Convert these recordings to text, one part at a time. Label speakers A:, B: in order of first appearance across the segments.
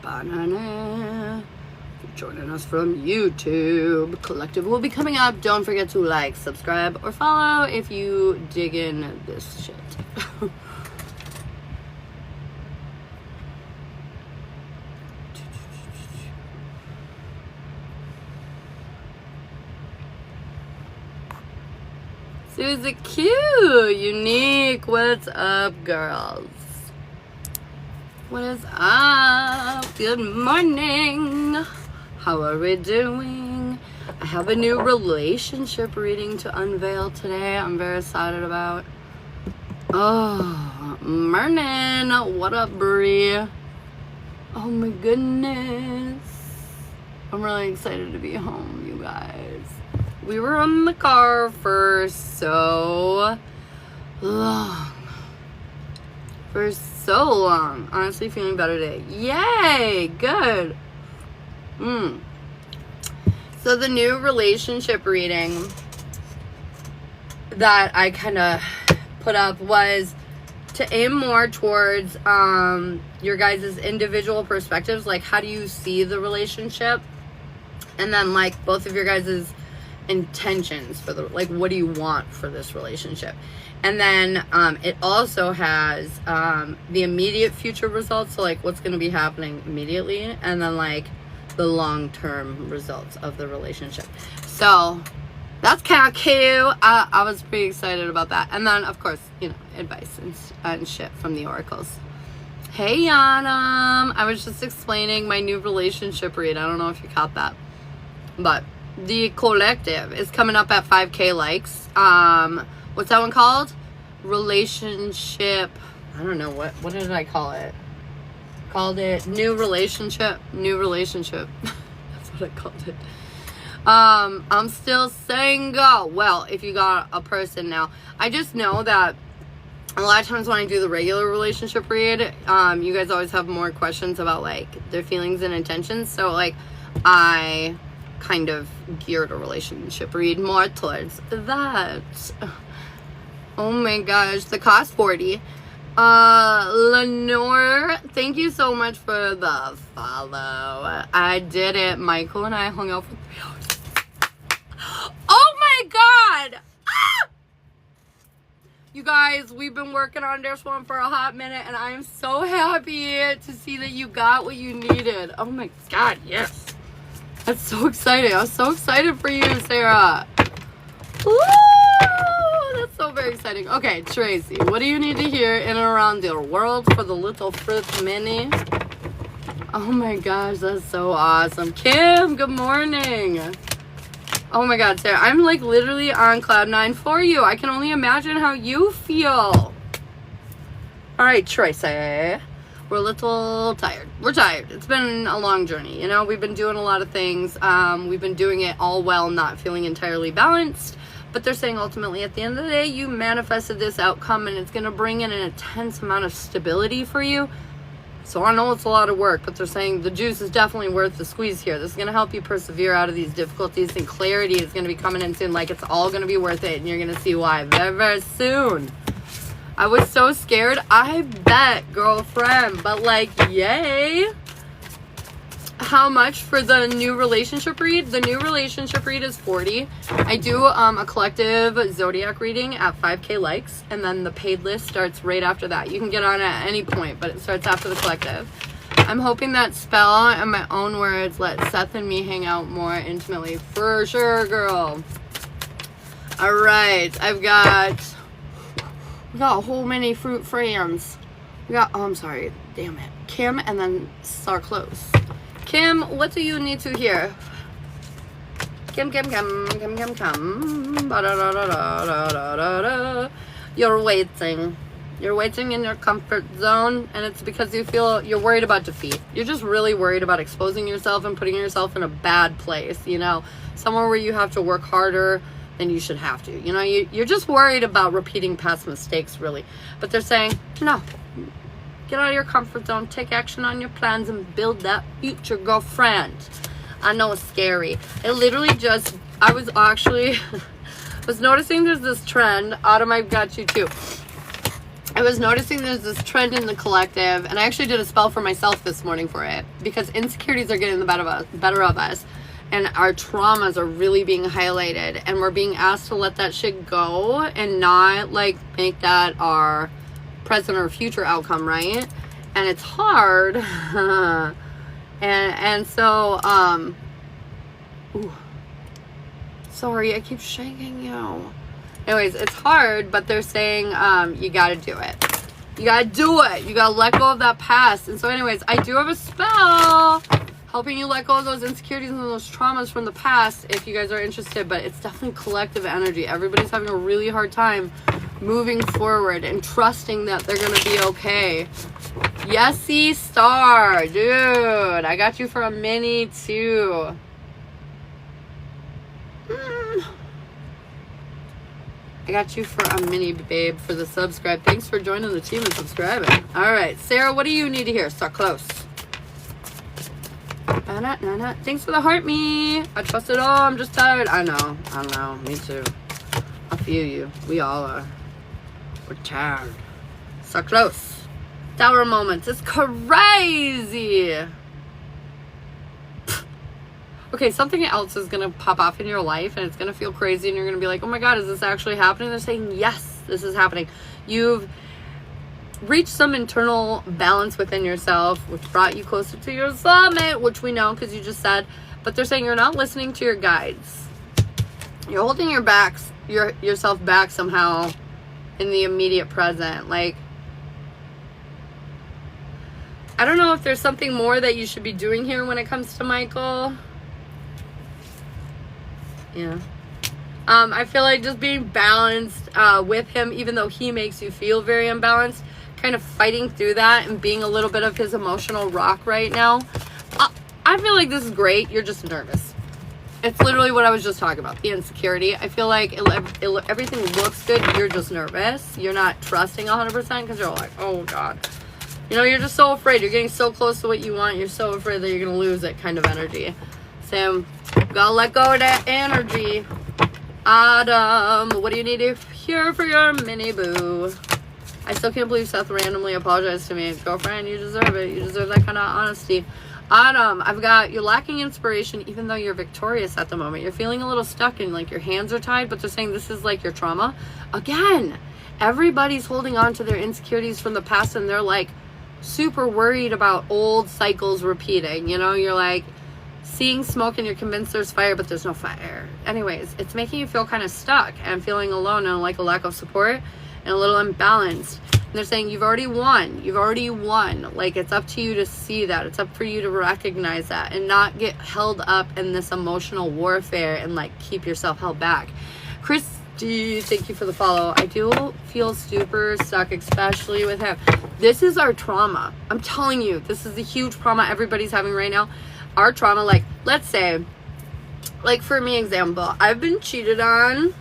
A: Banana. Joining us from YouTube. Collective will be coming up. Don't forget to like, subscribe, or follow if you dig in this shit. Susie Q, unique. What's up, girls? What is up? Good morning. How are we doing? I have a new relationship reading to unveil today. I'm very excited about. Oh, morning. What up, Brie? Oh my goodness. I'm really excited to be home, you guys. We were in the car for so long. Honestly, feeling better today. Yay! Good. So the new relationship reading that I kind of put up was to aim more towards your guys' individual perspectives. Like, how do you see the relationship? And then, like, both of your guys' intentions for the, like, what do you want for this relationship? And then it also has the immediate future results, so like what's going to be happening immediately, and then like the long-term results of the relationship. So that's kind of cute. I was pretty excited about that. And then of course, you know, advice and shit from the oracles. Hey Yanam, I was just explaining my new relationship read. I don't know if you caught that, but the collective is coming up at 5K likes. What's that one called? Relationship. I don't know what did I call it? Called it new relationship. That's what I called it. I'm still single. Well, if you got a person now, I just know that a lot of times when I do the regular relationship read, you guys always have more questions about like their feelings and intentions. So like I kind of geared a relationship read more towards that. Oh my gosh, the cost 40. Lenore, thank you so much for the follow. I did it. Michael and I hung out for 3 hours. Oh my god! Ah! You guys, we've been working on this one for a hot minute, and I am so happy to see that you got what you needed. Oh my god, yes. That's so exciting. I was so excited for you, Sarah. Woo! That's so very exciting. Okay, Tracy, what do you need to hear in and around your world for the little fruit mini? Oh my gosh, that's so awesome. Kim, good morning. Oh my god, Sarah, I'm like literally on cloud 9 for you. I can only imagine how you feel. All right, Tracy. We're a little tired. We're tired. It's been a long journey. You know, we've been doing a lot of things. We've been doing it all while not feeling entirely balanced. But they're saying ultimately at the end of the day, you manifested this outcome and it's going to bring in an intense amount of stability for you. So I know it's a lot of work, but they're saying the juice is definitely worth the squeeze here. This is going to help you persevere out of these difficulties, and clarity is going to be coming in soon. Like, it's all going to be worth it, and you're going to see why very, very soon. I was so scared. I bet, girlfriend. But, like, yay. How much for the new relationship read? The new relationship read is 40. I do a collective Zodiac reading at 5K likes. And then the paid list starts right after that. You can get on at any point, but it starts after the collective. I'm hoping that spell, in my own words, let Seth and me hang out more intimately. For sure, girl. All right. We got a whole many fruit friends. We got, oh, I'm sorry. Damn it. Kim and then Star Close. Kim, what do you need to hear? Kim. Ba-da-da-da-da-da-da-da-da. You're waiting. You're waiting in your comfort zone, and it's because you feel you're worried about defeat. You're just really worried about exposing yourself and putting yourself in a bad place, you know, somewhere where you have to work harder than you should have to. You know, you're just worried about repeating past mistakes, really. But they're saying, no. Get out of your comfort zone, take action on your plans, and build that future, girlfriend. I know it's scary. I was actually was noticing there's this trend. Autumn, I've got you too. I was noticing there's this trend in the collective, and I actually did a spell for myself this morning for it, because insecurities are getting the better of us, and our traumas are really being highlighted, and we're being asked to let that shit go and not like make that our present or future outcome, right? And it's hard. and so ooh, sorry, I keep shaking you. Anyways, it's hard, but they're saying you gotta do it. You gotta do it. You gotta let go of that past. And so anyways, I do have a spell helping you let go of those insecurities and those traumas from the past if you guys are interested, but it's definitely collective energy. Everybody's having a really hard time moving forward and trusting that they're gonna be okay. Yesy Star, dude, I got you for a mini too. I got you for a mini, babe, for the subscribe. Thanks for joining the team and subscribing. All right, Sarah, what do you need to hear? Start close. Thanks for the heart, me. I trust it all. I'm just tired. I know. Me too. I feel you. We all are. We're tired. Start close. Tower moments. It's crazy. Okay, something else is going to pop off in your life and it's going to feel crazy and you're going to be like, oh my God, is this actually happening? They're saying, yes, this is happening. You've reached some internal balance within yourself, which brought you closer to your soulmate, which we know because you just said, but they're saying you're not listening to your guides. You're holding yourself back somehow in the immediate present. Like, I don't know if there's something more that you should be doing here when it comes to Michael. Yeah. I feel like just being balanced with him, even though he makes you feel very imbalanced, kind of fighting through that and being a little bit of his emotional rock right now. I feel like this is great. You're just nervous. It's literally what I was just talking about, the insecurity. I feel like everything looks good. You're just nervous. You're not trusting 100% because you're like, oh God. You know, you're just so afraid. You're getting so close to what you want. You're so afraid that you're going to lose it kind of energy. Sam, gotta let go of that energy. Adam, what do you need to hear for your mini boo? I still can't believe Seth randomly apologized to me. Girlfriend, you deserve it. You deserve that kind of honesty. Adam, I've got, you're lacking inspiration even though you're victorious at the moment. You're feeling a little stuck and like your hands are tied, but they're saying this is like your trauma. Again, everybody's holding on to their insecurities from the past and they're like super worried about old cycles repeating. You know, you're like seeing smoke and you're convinced there's fire, but there's no fire. Anyways, it's making you feel kind of stuck and feeling alone and like a lack of support and a little imbalanced. And they're saying you've already won. You've already won. Like, it's up to you to see that. It's up for you to recognize that and not get held up in this emotional warfare and like keep yourself held back. Christy, thank you for the follow. I do feel super stuck, especially with him. This is our trauma. I'm telling you, this is a huge trauma everybody's having right now. Our trauma, like, let's say, like for me, example, I've been cheated on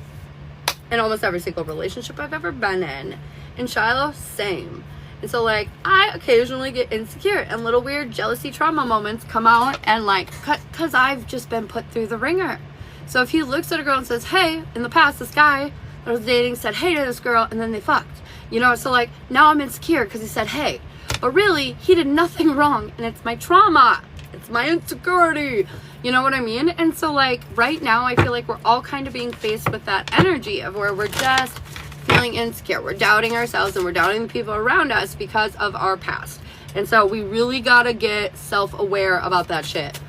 A: in almost every single relationship I've ever been in. And Shiloh, same. And so, like, I occasionally get insecure and little weird jealousy trauma moments come out and, like, because I've just been put through the ringer. So if he looks at a girl and says, hey, in the past, this guy that I was dating said hey to this girl and then they fucked. You know, so, like, now I'm insecure because he said hey. But really, he did nothing wrong and it's my trauma. It's my insecurity. You know what I mean? And so, like, right now, I feel like we're all kind of being faced with that energy of where we're just feeling insecure. We're doubting ourselves and we're doubting the people around us because of our past. And so we really gotta get self-aware about that shit.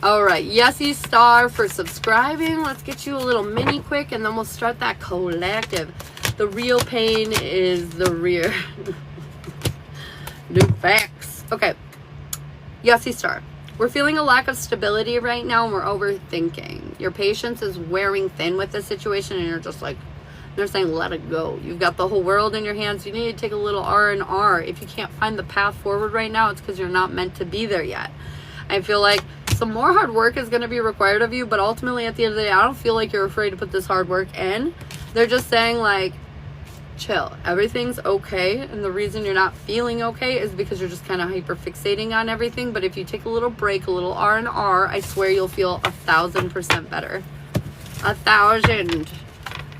A: All right, Yesy Star for subscribing. Let's get you a little mini quick and then we'll start that collective. The real pain is the rear. New facts. Okay, Yesy Star. We're feeling a lack of stability right now and we're overthinking. Your patience is wearing thin with this situation and you're just like, they're saying let it go. You've got the whole world in your hands. You need to take a little R&R. If you can't find the path forward right now, it's because you're not meant to be there yet. I feel like some more hard work is going to be required of you, but ultimately at the end of the day, I don't feel like you're afraid to put this hard work in. They're just saying like, chill. Everything's okay. And the reason you're not feeling okay is because you're just kind of hyper fixating on everything. But if you take a little break, a little R&R, I swear you'll feel 1,000% better. 1,000.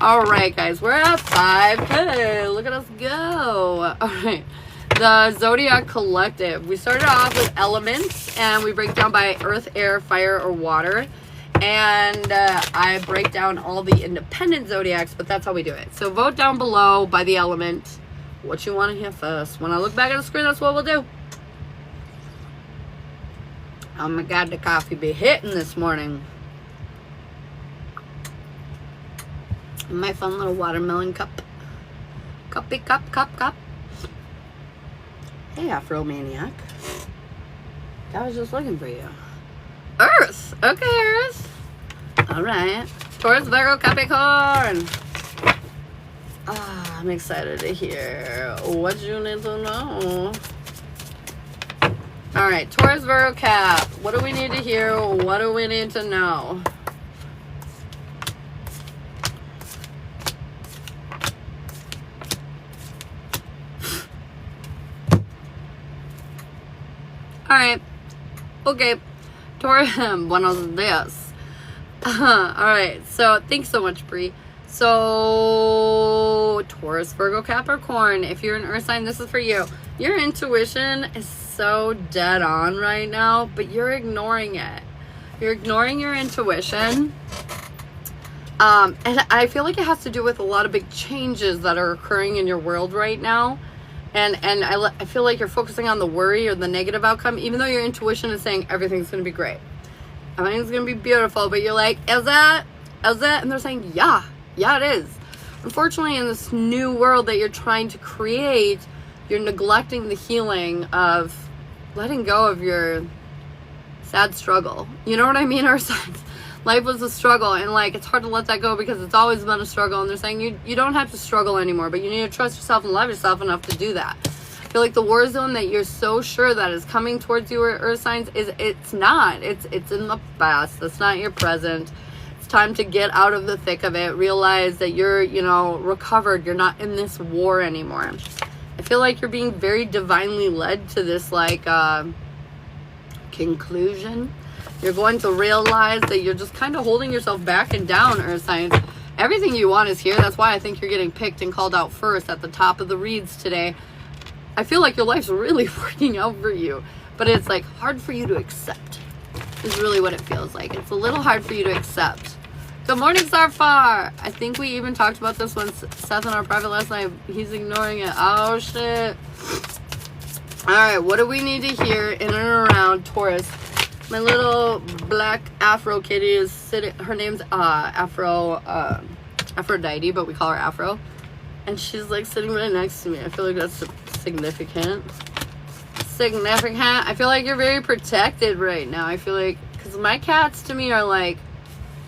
A: All right, guys, we're at 5K. Look at us go. All right. The Zodiac Collective. We started off with elements, and we break down by earth, air, fire, or water. And I break down all the independent zodiacs, but that's how we do it. So vote down below by the element what you want to hear first. When I look back at the screen, that's what we'll do. Oh my God, the coffee be hitting this morning. My fun little watermelon cup. Cuppy cup. Hey, Afro Maniac. I was just looking for you. Earth. Okay, Earth. All right. Taurus, Virgo, Capricorn. I'm excited to hear what you need to know. All right, Taurus, Virgo, Cap. What do we need to hear? What do we need to know? All right. Okay. Taurus, buenos dias. All right. So, thanks so much, Bree. So, Taurus, Virgo, Capricorn. If you're an earth sign, this is for you. Your intuition is so dead on right now, but you're ignoring it. You're ignoring your intuition. And I feel like it has to do with a lot of big changes that are occurring in your world right now. And I feel like you're focusing on the worry or the negative outcome, even though your intuition is saying everything's going to be great. Everything's going to be beautiful. But you're like, is that? And they're saying, yeah, it is. Unfortunately, in this new world that you're trying to create, you're neglecting the healing of letting go of your sad struggle. You know what I mean? Our life was a struggle, and like it's hard to let that go because it's always been a struggle. And they're saying you don't have to struggle anymore, but you need to trust yourself and love yourself enough to do that. I feel like the war zone that you're so sure that is coming towards you, earth signs, it's not. It's in the past. It's not your present. It's time to get out of the thick of it. Realize that you're, recovered. You're not in this war anymore. I feel like you're being very divinely led to this conclusion. You're going to realize that you're just kind of holding yourself back and down, earth signs. Everything you want is here. That's why I think you're getting picked and called out first at the top of the reads today. I feel like your life's really working out for you, but it's like hard for you to accept is really what it feels like. It's a little hard for you to accept. Good morning, Sarfar. I think we even talked about this one, Seth, in our private last night. He's ignoring it. Oh, shit. All right, what do we need to hear in and around Taurus? My little black Afro kitty is sitting. Her name's Aphrodite, but we call her Afro. And she's like sitting right next to me. I feel like that's significant. I feel like you're very protected right now. I feel like, because my cats to me are like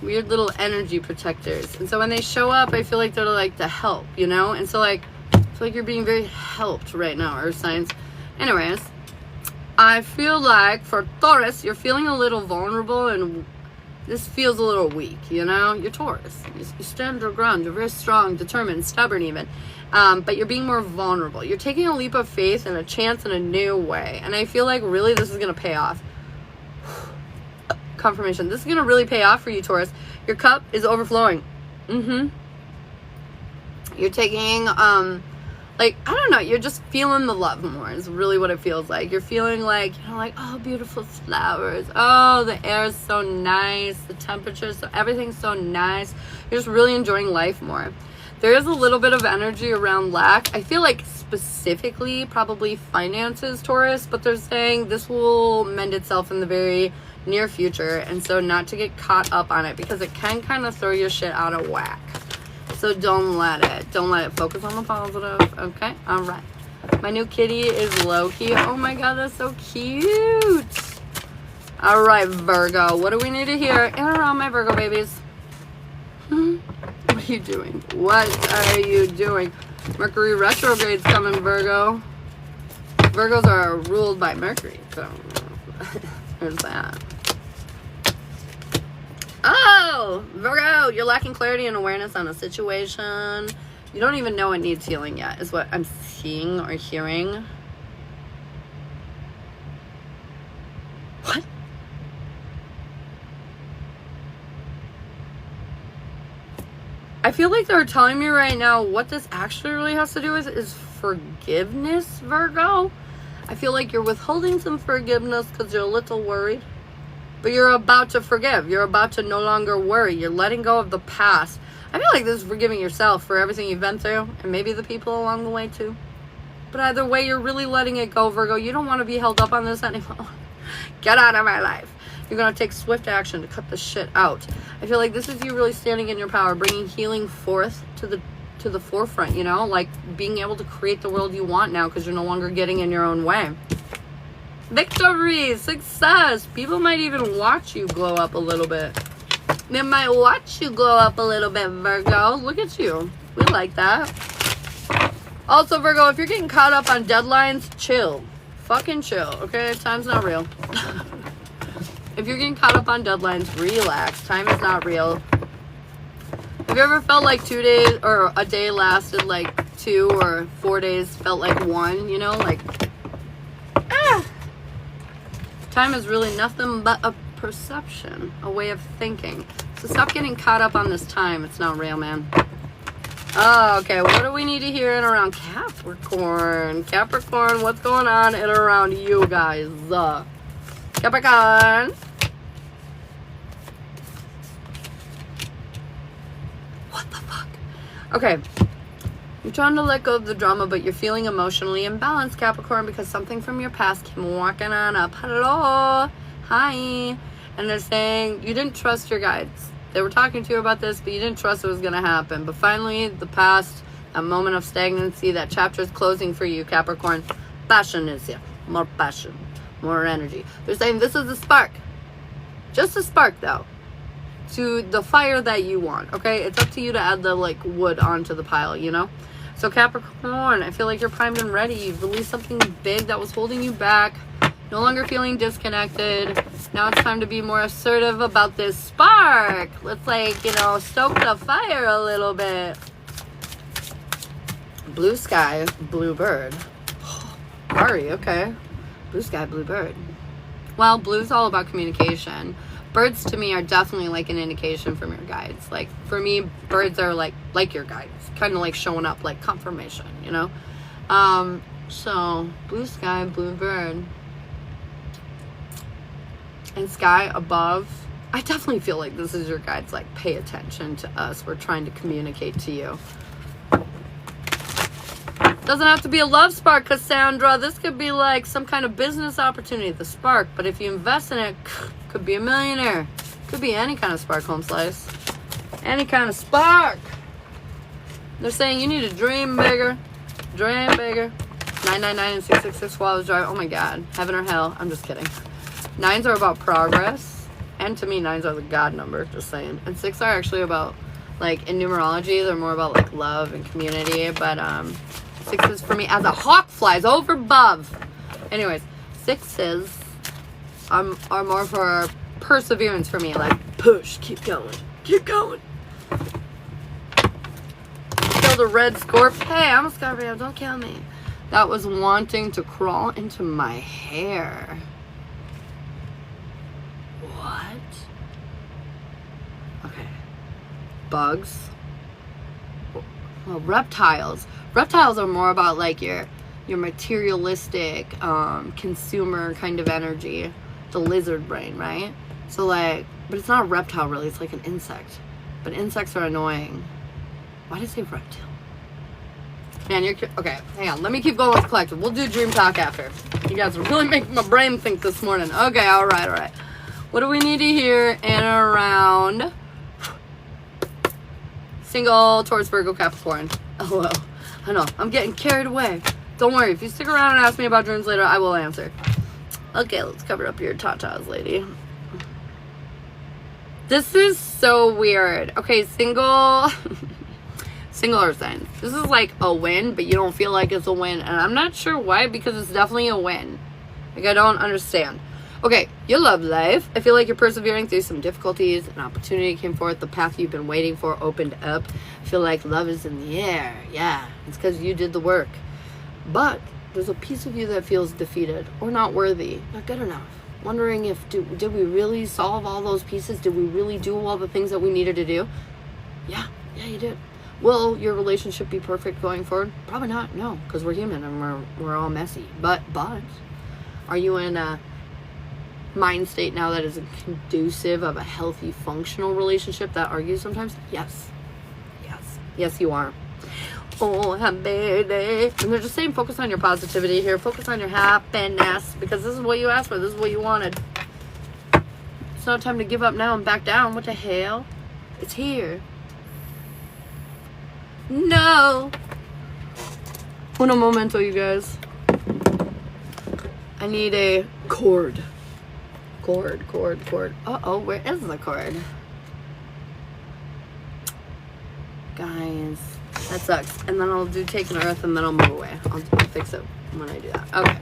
A: weird little energy protectors. And so when they show up, I feel like they're like to help, And so like, I feel like you're being very helped right now, earth signs. Anyways, I feel like for Taurus, you're feeling a little vulnerable and this feels a little weak, You're Taurus. You stand your ground. You're very strong, determined, stubborn even. But you're being more vulnerable. You're taking a leap of faith and a chance in a new way. And I feel like really this is going to pay off. Confirmation. This is going to really pay off for you, Taurus. Your cup is overflowing. You're taking, I don't know, you're just feeling the love more is really what it feels like. You're feeling like, oh, beautiful flowers. Oh, the air is so nice. The temperature, everything's so nice. You're just really enjoying life more. There is a little bit of energy around lack. I feel like specifically probably finances, Taurus, but they're saying this will mend itself in the very near future. And so not to get caught up on it because it can kind of throw your shit out of whack. So don't let it focus on the positive. Okay, all right. My new kitty is Loki. Oh my God, that's so cute. All right, Virgo, what do we need to hear in and around my Virgo babies? What are you doing? What are you doing? Mercury retrograde's coming, Virgo. Virgos are ruled by Mercury, so there's that. Oh, Virgo, you're lacking clarity and awareness on a situation. You don't even know it needs healing yet, is what I'm seeing or hearing. What? I feel like they're telling me right now what this actually really has to do with is forgiveness, Virgo. I feel like you're withholding some forgiveness because you're a little worried. But you're about to forgive. You're about to no longer worry. You're letting go of the past. I feel like this is forgiving yourself for everything you've been through. And maybe the people along the way too. But either way, you're really letting it go, Virgo. You don't want to be held up on this anymore. Get out of my life. You're going to take swift action to cut this shit out. I feel like this is you really standing in your power. Bringing healing forth to the forefront, you know? Like being able to create the world you want now because you're no longer getting in your own way. Victory, success. People might even watch you glow up a little bit. They might watch you glow up a little bit, Virgo. Look at you. We like that. Also, Virgo, if you're getting caught up on deadlines, chill. Fucking chill, okay? Time's not real. If you're getting caught up on deadlines, relax. Time is not real. Have you ever felt like 2 days or a day lasted like 2 or 4 days felt like 1, you know? Like, time is really nothing but a perception, a way of thinking. So stop getting caught up on this time. It's not real, man. Oh, okay. What do we need to hear in around Capricorn? Capricorn, what's going on in around you guys? Capricorn. What the fuck? Okay. You're trying to let go of the drama, but you're feeling emotionally imbalanced, Capricorn, because something from your past came walking on up. Hello. Hi. And they're saying you didn't trust your guides. They were talking to you about this, but you didn't trust it was going to happen. But finally, the past, a moment of stagnancy, that chapter is closing for you, Capricorn. Passion is here. More passion. More energy. They're saying this is a spark. Just a spark, though. To the fire that you want, okay? It's up to you to add the, like, wood onto the pile, you know? So, Capricorn, I feel like you're primed and ready. You've released something big that was holding you back. No longer feeling disconnected. Now it's time to be more assertive about this spark. Let's, like, you know, stoke the fire a little bit. Blue sky, blue bird. Sorry, okay. Blue sky, blue bird. Well, blue's all about communication. Birds to me are definitely like an indication from your guides. Like for me, birds are like your guides, kind of like showing up like confirmation, you know? So blue sky, blue bird. And sky above. I definitely feel like this is your guides, like pay attention to us. We're trying to communicate to you. Doesn't have to be a love spark, Cassandra. This could be like some kind of business opportunity, the spark. But if you invest in it, could be a millionaire. Could be any kind of spark, home slice. Any kind of spark. They're saying you need to dream bigger. Dream bigger. 999 and 666 while I was driving. Oh my God. Heaven or hell. I'm just kidding. 9s are about progress. And to me, 9s are the God number. Just saying. And 6 are actually about, like, in numerology, they're more about, like, love and community. But, 6s for me as a hawk flies over above. Anyways, 6s are more for perseverance for me. Like, push, keep going, keep going. Kill the red scorpion. Hey, I'm a Scorpio, don't kill me. That was wanting to crawl into my hair. What? Okay. Bugs. Well, reptiles. Reptiles are more about like your materialistic consumer kind of energy, the lizard brain, right? So like, but it's not a reptile really, it's like an insect. But insects are annoying. Why did I say reptile? Man, you're okay. Hang on, let me keep going with collective. We'll do dream talk after. You guys are really making my brain think this morning. Okay, all right. What do we need to hear in around single Taurus, Virgo, Capricorn? Oh well. I know, I'm getting carried away. Don't worry, if you stick around and ask me about dreams later, I will answer. Okay, let's cover up your tatas, lady. This is so weird. Okay, single earth signs. This is like a win, but you don't feel like it's a win. And I'm not sure why, because it's definitely a win. Like, I don't understand. Okay, your love life. I feel like you're persevering through some difficulties. An opportunity came forth. The path you've been waiting for opened up. I feel like love is in the air. Yeah, it's because you did the work. But there's a piece of you that feels defeated or not worthy, not good enough. Wondering if, did we really solve all those pieces? Did we really do all the things that we needed to do? Yeah, Yeah, you did. Will your relationship be perfect going forward? Probably not. No, because we're human and we're all messy. But are you in a mind state now that is conducive of a healthy, functional relationship that argues sometimes? Yes, you are. Oh, baby. And they're just saying focus on your positivity here. Focus on your happiness, because this is what you asked for. This is what you wanted. It's not time to give up now and back down. What the hell? It's here. No. Uno momento, you guys. I need a cord. Cord. Uh-oh, where is the cord? Guys, that sucks. And then I'll do take an earth and then I'll move away. I'll fix it when I do that. Okay.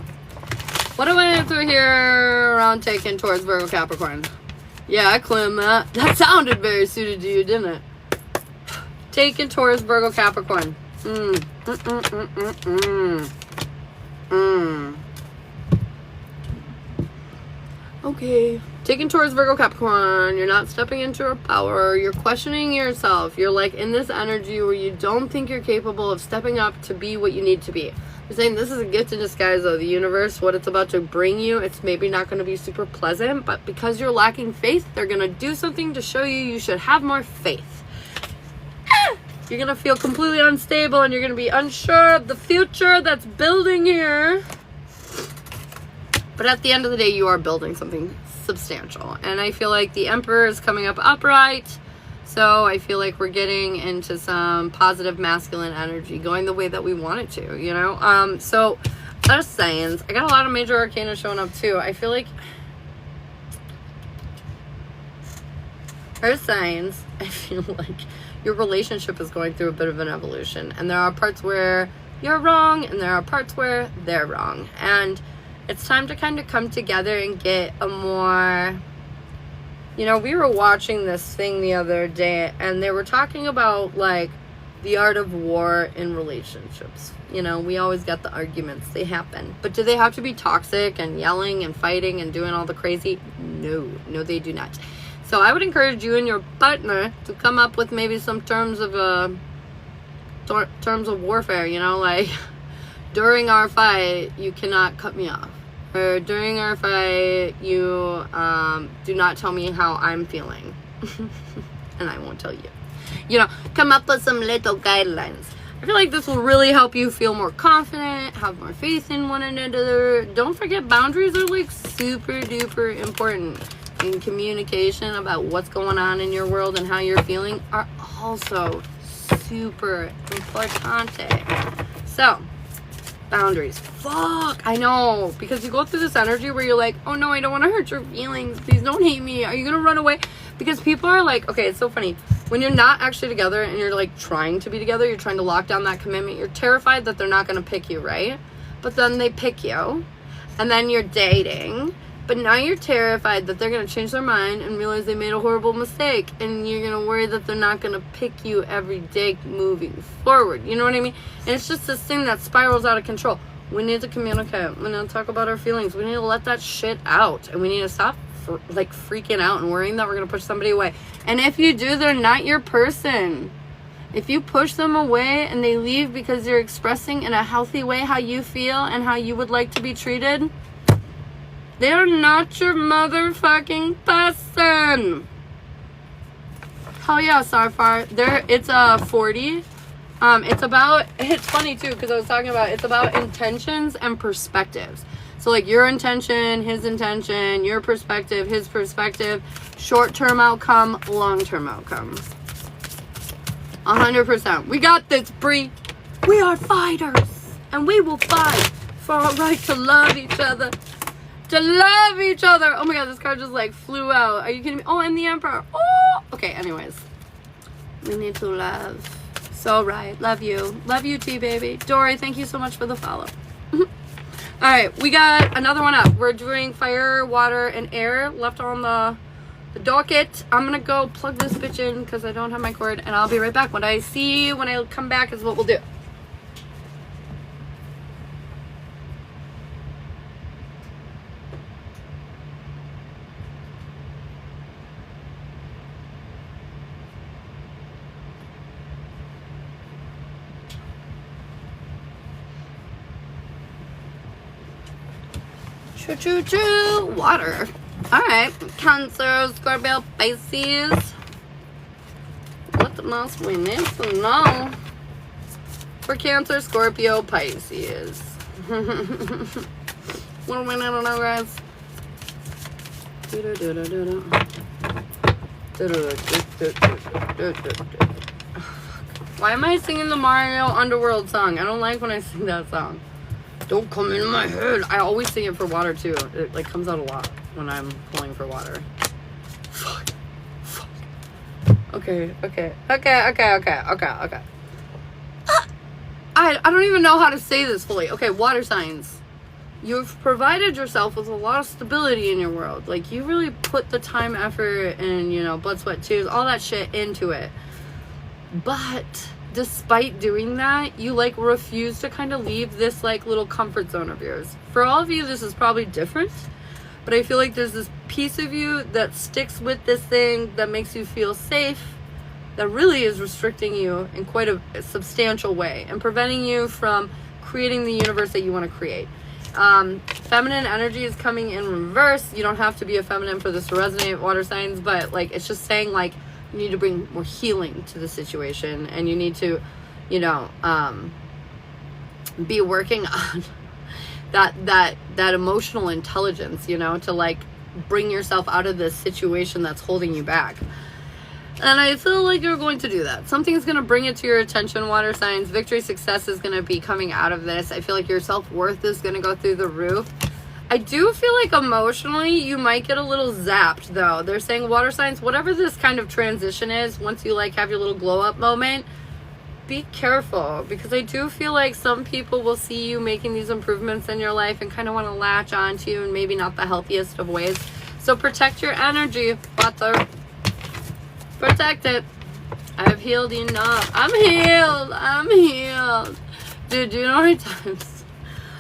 A: What do I do here around taking towards Virgo Capricorn? Yeah, I claimed that. That sounded very suited to you, didn't it? Taking Taurus, Virgo, Capricorn. Okay. Taking Taurus, Virgo, Capricorn. You're not stepping into your power. You're questioning yourself. You're like in this energy where you don't think you're capable of stepping up to be what you need to be. I'm saying this is a gift in disguise, though. The universe, what it's about to bring you, it's maybe not going to be super pleasant, but because you're lacking faith, they're going to do something to show you should have more faith. You're going to feel completely unstable and you're going to be unsure of the future that's building here. But at the end of the day, you are building something substantial. And I feel like the Emperor is coming up upright. So I feel like we're getting into some positive masculine energy going the way that we want it to, you know? So just saying, I got a lot of major arcana showing up too. I feel like Earth signs, I feel like your relationship is going through a bit of an evolution. And there are parts where you're wrong and there are parts where they're wrong. And it's time to kind of come together and get a more... You know, we were watching this thing the other day and they were talking about, like, the art of war in relationships. You know, we always got the arguments. They happen. But do they have to be toxic and yelling and fighting and doing all the crazy? No, they do not. So I would encourage you and your partner to come up with maybe some terms of warfare, you know, like during our fight, you cannot cut me off. Or during our fight, you do not tell me how I'm feeling. And I won't tell you. You know, come up with some little guidelines. I feel like this will really help you feel more confident, have more faith in one another. Don't forget, boundaries are like super duper important. And communication about what's going on in your world and how you're feeling are also super importante. So, boundaries. Fuck, I know. Because you go through this energy where you're like, oh no, I don't want to hurt your feelings. Please don't hate me. Are you going to run away? Because people are like, okay, it's so funny. When you're not actually together and you're like trying to be together, you're trying to lock down that commitment, you're terrified that they're not going to pick you, right? But then they pick you. And then you're dating. But now you're terrified that they're going to change their mind and realize they made a horrible mistake. And you're going to worry that they're not going to pick you every day moving forward. You know what I mean? And it's just this thing that spirals out of control. We need to communicate. We need to talk about our feelings. We need to let that shit out. And we need to stop freaking out and worrying that we're going to push somebody away. And if you do, they're not your person. If you push them away and they leave because you're expressing in a healthy way how you feel and how you would like to be treated... They're not your motherfucking person. Hell yeah, Starfire. It's a 40. It's funny too, because I was talking about, it's about intentions and perspectives. So like your intention, his intention, your perspective, his perspective, short-term outcome, long-term outcome. 100%. We got this, Bree. We are fighters. And we will fight for our right to love each other. To love each other. Oh my god, this card just like flew out. Are you kidding me? Oh, and the Emperor. Oh! Okay, anyways. We need to love. So right. Love you. Love you, T-Baby. Dory, thank you so much for the follow. Alright, we got another one up. We're doing fire, water, and air left on the docket. I'm gonna go plug this bitch in because I don't have my cord, and I'll be right back. When I come back is what we'll do. Choo. Water. Alright. Cancer, Scorpio, Pisces. What else we need to know? For Cancer, Scorpio, Pisces. What do we need to know, guys? Why am I singing the Mario Underworld song? I don't like when I sing that song. Don't come in my head. I always sing it for water too. It like comes out a lot when I'm pulling for water. Fuck. Okay. I don't even know how to say this fully. Okay, water signs. You've provided yourself with a lot of stability in your world. Like, you really put the time, effort, and, you know, blood, sweat, tears, all that shit into it. But despite doing that, you, like, refuse to kind of leave this, like, little comfort zone of yours. For all of you, this is probably different. But I feel like there's this piece of you that sticks with this thing that makes you feel safe, that really is restricting you in quite a substantial way and preventing you from creating the universe that you want to create. Feminine energy is coming in reverse. You don't have to be a feminine for this to resonate, water signs, but like, it's just saying like, you need to bring more healing to the situation, and you need to, you know, be working on that emotional intelligence, you know, to like bring yourself out of this situation that's holding you back. And I feel like you're going to do that. Something is going to bring it to your attention, water signs. Victory, success is going to be coming out of this. I feel like your self-worth is going to go through the roof. I do feel like emotionally you might get a little zapped, though. They're saying, water signs, whatever this kind of transition is, once you like have your little glow-up moment, be careful. Because I do feel like some people will see you making these improvements in your life and kind of want to latch onto you in maybe not the healthiest of ways. So protect your energy, water. Protect it. I've healed enough. I'm healed. Dude, do you know how many times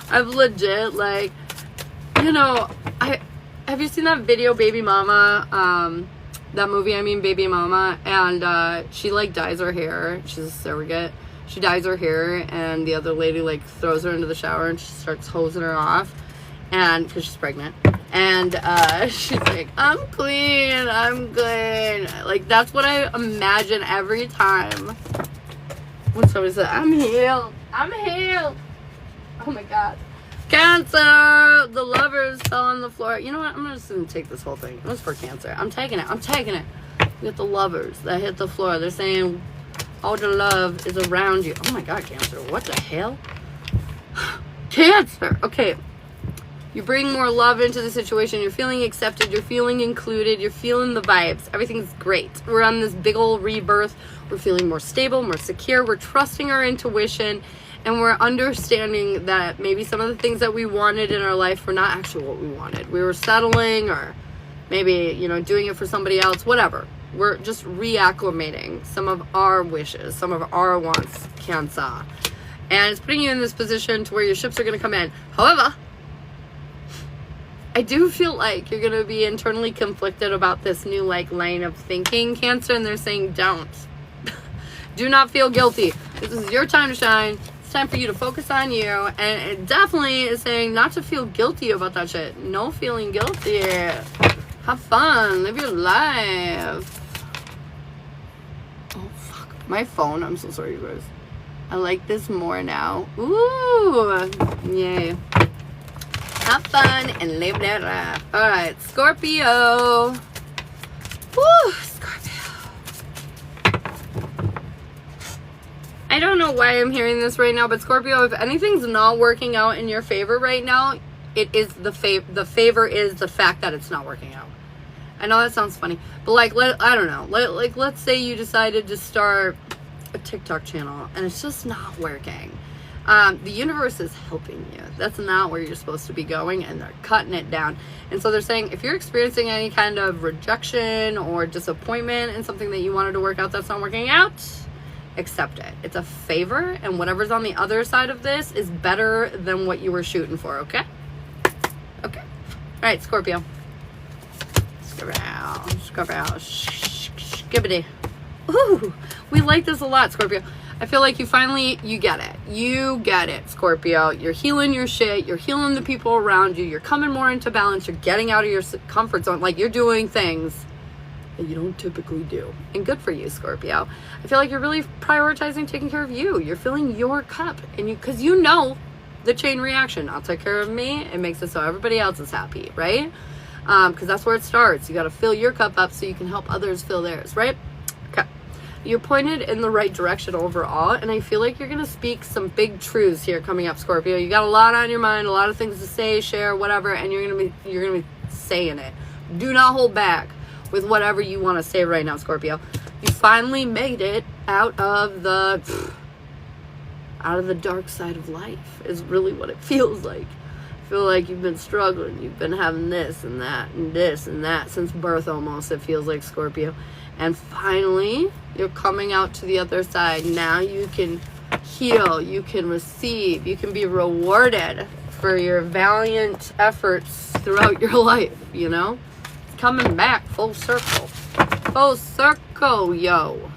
A: I've legit, like, you know, have you seen that video, Baby Mama? That movie, I mean, Baby Mama. And she, like, dyes her hair. She's a surrogate. She dyes her hair, and the other lady, like, throws her into the shower, and she starts hosing her off. And, because she's pregnant. And she's like, I'm clean, I'm good. Like, that's what I imagine every time when somebody says, I'm healed. Oh my God. Cancer, the lovers fell on the floor. You know what? I'm just going to take this whole thing. It was for Cancer. I'm taking it. We got the lovers that hit the floor. They're saying all the love is around you. Oh my God, Cancer. What the hell? Cancer. Okay. You bring more love into the situation. You're feeling accepted. You're feeling included. You're feeling the vibes. Everything's great. We're on this big old rebirth. We're feeling more stable, more secure. We're trusting our intuition. And we're understanding that maybe some of the things that we wanted in our life were not actually what we wanted. We were settling, or maybe, you know, doing it for somebody else, whatever. We're just reacclimating some of our wishes, some of our wants, Cancer. And it's putting you in this position to where your ships are going to come in. However, I do feel like you're going to be internally conflicted about this new, like, line of thinking, Cancer, and they're saying don't. Do not feel guilty. This is your time to shine. It's time for you to focus on you. And it definitely is saying not to feel guilty about that shit. No feeling guilty. Have fun. Live your life. Oh, fuck. My phone. I'm so sorry, you guys. I like this more now. Ooh. Yay. Have fun and live that life. Alright, Scorpio. Woo, Scorpio. I don't know why I'm hearing this right now, but Scorpio, if anything's not working out in your favor right now, it is the favor is the fact that it's not working out. I know that sounds funny, but like, I don't know. Let's say you decided to start a TikTok channel and it's just not working. The universe is helping you. That's not where you're supposed to be going, and they're cutting it down. And so they're saying if you're experiencing any kind of rejection or disappointment in something that you wanted to work out that's not working out, accept it. It's a favor, and whatever's on the other side of this is better than what you were shooting for, okay? Okay. All right, Scorpio. Scorpio. Skibbity. Ooh, we like this a lot, Scorpio. I feel like you get it. You get it, Scorpio. You're healing your shit. You're healing the people around you. You're coming more into balance. You're getting out of your comfort zone. Like, you're doing things that you don't typically do. And good for you, Scorpio. I feel like you're really prioritizing taking care of you. You're filling your cup. And because you know the chain reaction. I'll take care of me. It makes it so everybody else is happy, right? Because that's where it starts. You got to fill your cup up so you can help others fill theirs, right? You're pointed in the right direction overall, and I feel like you're going to speak some big truths here coming up, Scorpio. You got a lot on your mind, a lot of things to say, share, whatever, and you're going to be saying it. Do not hold back with whatever you want to say right now, Scorpio. You finally made it out of the dark side of life is really what it feels like. I feel like you've been struggling. You've been having this and that and this and that since birth almost, it feels like, Scorpio. And finally, you're coming out to the other side. Now you can heal, you can receive, you can be rewarded for your valiant efforts throughout your life, you know? It's coming back full circle. Full circle, yo.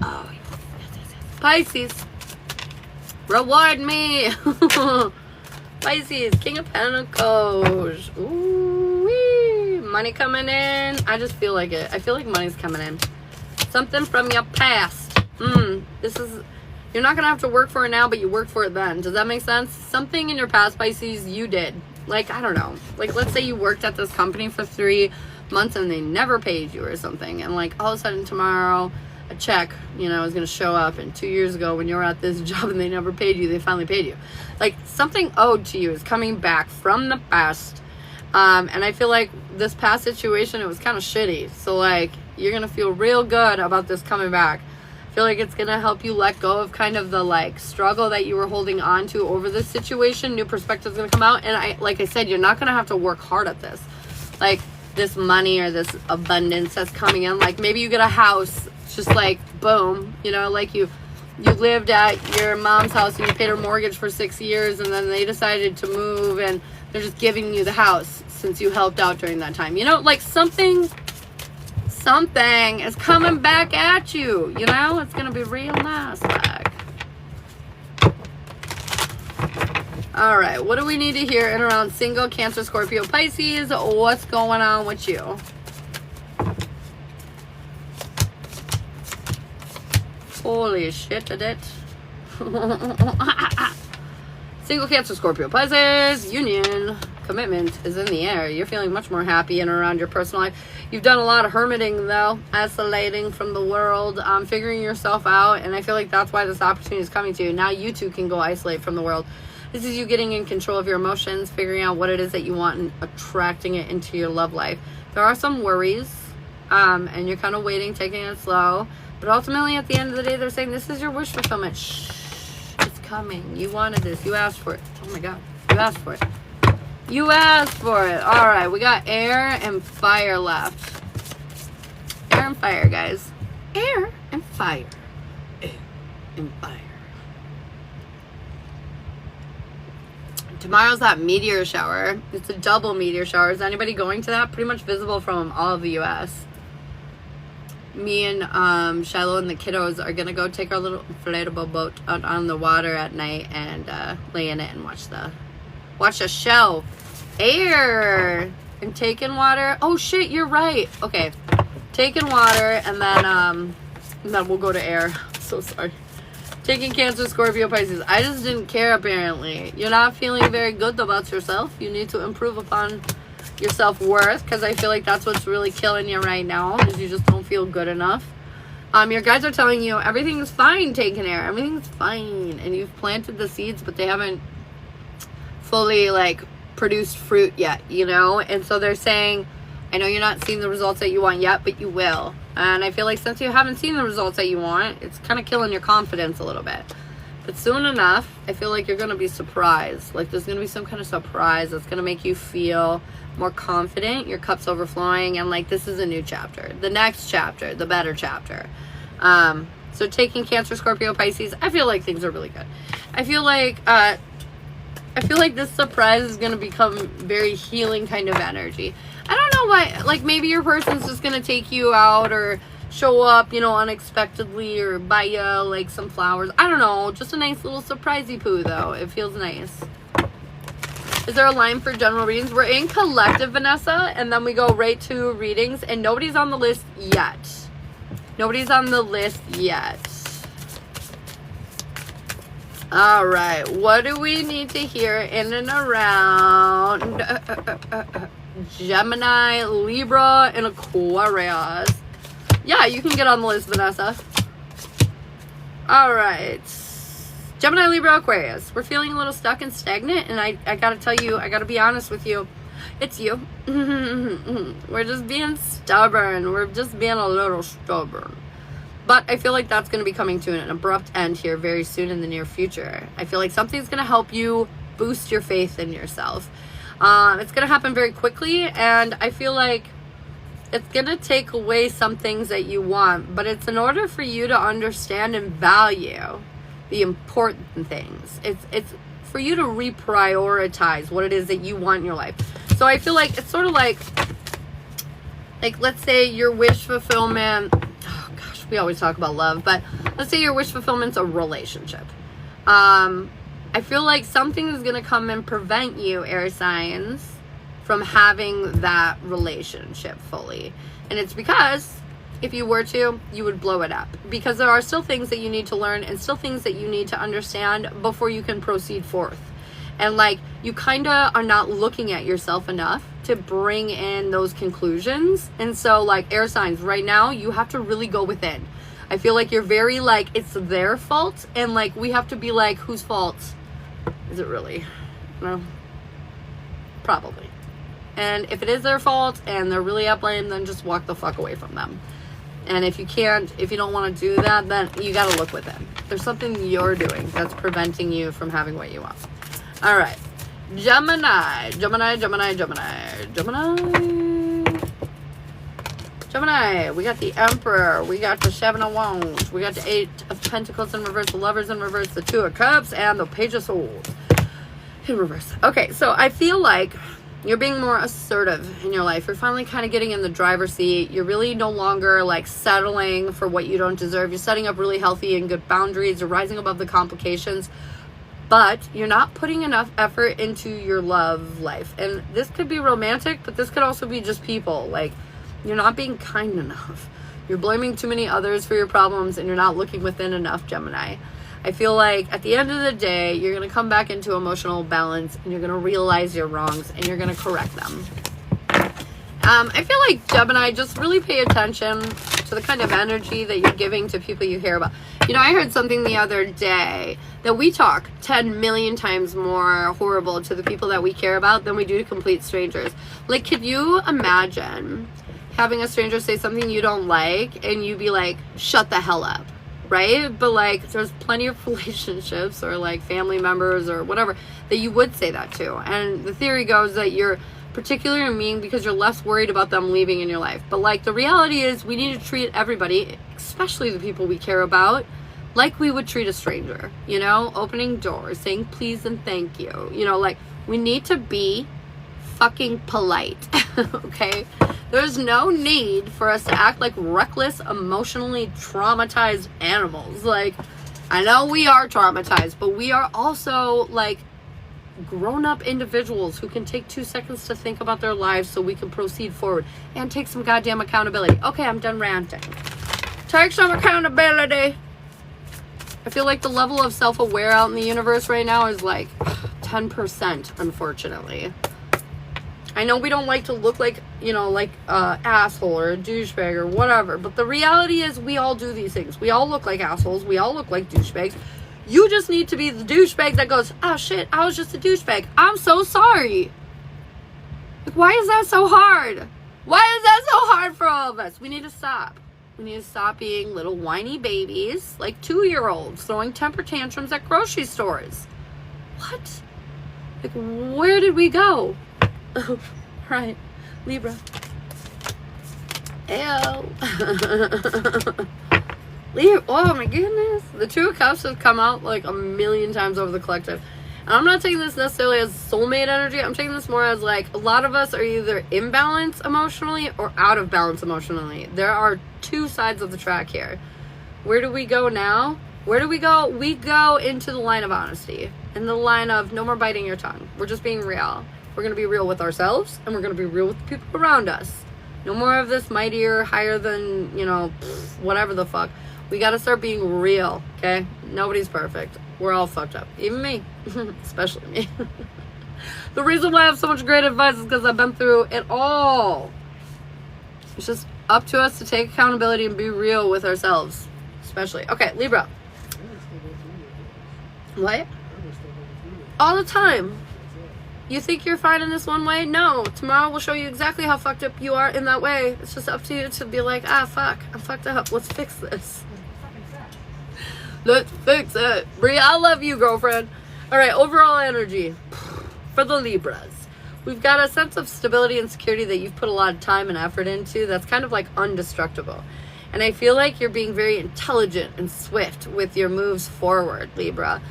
A: Oh, yes. Pisces, reward me. Pisces, King of Pentacles. Ooh-wee. Money coming in. I just feel like it. I feel like money's coming in. Something from your past. This is, you're not going to have to work for it now, but you worked for it then. Does that make sense? Something in your past, Pisces, you did. Like, I don't know. Like, let's say you worked at this company for 3 months and they never paid you or something. And, like, all of a sudden tomorrow, a check, you know, is going to show up. And 2 years ago when you were at this job and they never paid you, they finally paid you. Like, something owed to you is coming back from the past. And I feel like this past situation, it was kind of shitty. So, like, you're going to feel real good about this coming back. I feel like it's going to help you let go of kind of the, like, struggle that you were holding on to over this situation. New perspective's going to come out. And like I said, you're not going to have to work hard at this. Like, this money or this abundance that's coming in. Like, maybe you get a house, just like, boom, you know, like you lived at your mom's house and you paid her mortgage for 6 years and then they decided to move and they're just giving you the house since you helped out during that time. You know, like something is coming back at you, you know? It's going to be real nice. Like. All right, what do we need to hear in around single Cancer, Scorpio, Pisces? What's going on with you? Holy shit, did it. Single Cancer, Scorpio, Pisces, union, commitment is in the air. You're feeling much more happy in and around your personal life. You've done a lot of hermiting, though, isolating from the world, figuring yourself out, and I feel like that's why this opportunity is coming to you. Now you too can go isolate from the world. This is you getting in control of your emotions, figuring out what it is that you want and attracting it into your love life. There are some worries, and you're kind of waiting, taking it slow. But ultimately, at the end of the day, they're saying, this is your wish fulfillment. Shh, it's coming. You wanted this. You asked for it. Oh, my God. You asked for it. You asked for it. All right. We got air and fire left. Air and fire, guys. Air and fire. Air and fire. Tomorrow's that meteor shower. It's a double meteor shower. Is anybody going to that? Pretty much visible from all of the U.S. Me and Shiloh and the kiddos are going to go take our little inflatable boat out on the water at night and lay in it and watch a show. Air and taking water. Oh, shit, you're right. Okay. Taking water and then we'll go to air. I'm so sorry. Taking Cancer, Scorpio, Pisces. I just didn't care, apparently. You're not feeling very good about yourself. You need to improve upon your self-worth, because I feel like that's what's really killing you right now, is you just don't feel good enough. Your guides are telling you everything's fine, taking air. Everything's fine. And you've planted the seeds, but they haven't fully, like, produced fruit yet, you know? And so they're saying, I know you're not seeing the results that you want yet, but you will. And I feel like since you haven't seen the results that you want, it's kind of killing your confidence a little bit. But soon enough, I feel like you're going to be surprised. Like, there's going to be some kind of surprise that's going to make you feel more confident. Your cup's overflowing, and, like, this is a new chapter. The next chapter, the better chapter. So taking Cancer, Scorpio, Pisces, I feel like things are really good. I feel like this surprise is going to become very healing kind of energy. I don't know why, like, maybe your person's just going to take you out or show up, you know, unexpectedly, or buy you like some flowers. I don't know, just a nice little surprisey poo though. It feels nice. Is there a line for general readings? We're in collective, Vanessa, and then we go right to readings, and nobody's on the list yet. Nobody's on the list yet. All right, what do we need to hear in and around Gemini, Libra, and Aquarius? Yeah, you can get on the list, Vanessa. All right. Gemini, Libra, Aquarius. We're feeling a little stuck and stagnant, and I gotta tell you, I gotta be honest with you. It's you. We're just being stubborn. We're just being a little stubborn. But I feel like that's going to be coming to an abrupt end here very soon in the near future. I feel like something's going to help you boost your faith in yourself. It's going to happen very quickly, and I feel like it's going to take away some things that you want, but it's in order for you to understand and value the important things. It's for you to reprioritize what it is that you want in your life. So I feel like it's sort of like let's say your wish fulfillment. We always talk about love, but let's say your wish fulfillment's a relationship. I feel like something is going to come and prevent you, air signs, from having that relationship fully. And it's because if you were to, you would blow it up. Because there are still things that you need to learn and still things that you need to understand before you can proceed forth. And like, you kind of are not looking at yourself enough to bring in those conclusions. And so like air signs right now, you have to really go within. I feel like you're very like, it's their fault. And like, we have to be like, whose fault is it really? No, probably. And if it is their fault and they're really at blame, then just walk the fuck away from them. And if you don't want to do that, then you got to look within. There's something you're doing that's preventing you from having what you want. All right. Gemini. We got the Emperor. We got the Seven of Wands. We got the Eight of Pentacles in reverse. The Lovers in reverse. The Two of Cups. And the Page of Swords in reverse. Okay, so I feel like you're being more assertive in your life. You're finally kind of getting in the driver's seat. You're really no longer like settling for what you don't deserve. You're setting up really healthy and good boundaries. You're rising above the complications. But you're not putting enough effort into your love life. And this could be romantic, but this could also be just people. Like, you're not being kind enough. You're blaming too many others for your problems, and you're not looking within enough, Gemini. I feel like at the end of the day, you're going to come back into emotional balance, and you're going to realize your wrongs, and you're going to correct them. I feel like, Gemini, just really pay attention to the kind of energy that you're giving to people you care about. You know, I heard something the other day that we talk 10 million times more horrible to the people that we care about than we do to complete strangers. Like, could you imagine having a stranger say something you don't like and you be like, shut the hell up, right? But like, there's plenty of relationships or like family members or whatever that you would say that to. And the theory goes that you're particular and mean because you're less worried about them leaving in your life. But like, the reality is we need to treat everybody, especially the people we care about, like we would treat a stranger, you know, opening doors, saying please and thank you, you know, like we need to be fucking polite. Okay, there's no need for us to act like reckless, emotionally traumatized animals. Like, I know we are traumatized, but we are also like grown-up individuals who can take 2 seconds to think about their lives so we can proceed forward and take some goddamn accountability. Okay, I'm done ranting. Take some accountability. I feel like the level of self-aware out in the universe right now is like 10%, unfortunately. I know we don't like to look like, you know, like an asshole or a douchebag or whatever, but the reality is we all do these things. We all look like assholes. We all look like douchebags. You just need to be the douchebag that goes, oh shit, I was just a douchebag. I'm so sorry. Like, why is that so hard? Why is that so hard for all of us? We need to stop. We need to stop being little whiny babies, like 2-year-olds throwing temper tantrums at grocery stores. What? Like, where did we go? Oh, right. Libra. Ew. Libra. Oh my goodness. The Two of Cups have come out like a million times over the collective. And I'm not taking this necessarily as soulmate energy. I'm taking this more as like a lot of us are either in balance emotionally or out of balance emotionally. There are two sides of the track here. Where do we go now? Where do we go? We go into the line of honesty. In the line of no more biting your tongue. We're just being real. We're going to be real with ourselves, and we're going to be real with the people around us. No more of this mightier, higher than, you know, whatever the fuck. We got to start being real, okay? Nobody's perfect. We're all fucked up. Even me. Especially me. The reason why I have so much great advice is because I've been through it all. It's just up to us to take accountability and be real with ourselves. Especially. Okay, Libra. What? All the time. You think you're fine in this one way? No. Tomorrow will show you exactly how fucked up you are in that way. It's just up to you to be like, fuck. I'm fucked up. Let's fix this. Let's fix it. Brie, I love you, girlfriend. All right, overall energy for the Libras. We've got a sense of stability and security that you've put a lot of time and effort into that's kind of like undestructible. And I feel like you're being very intelligent and swift with your moves forward, Libra.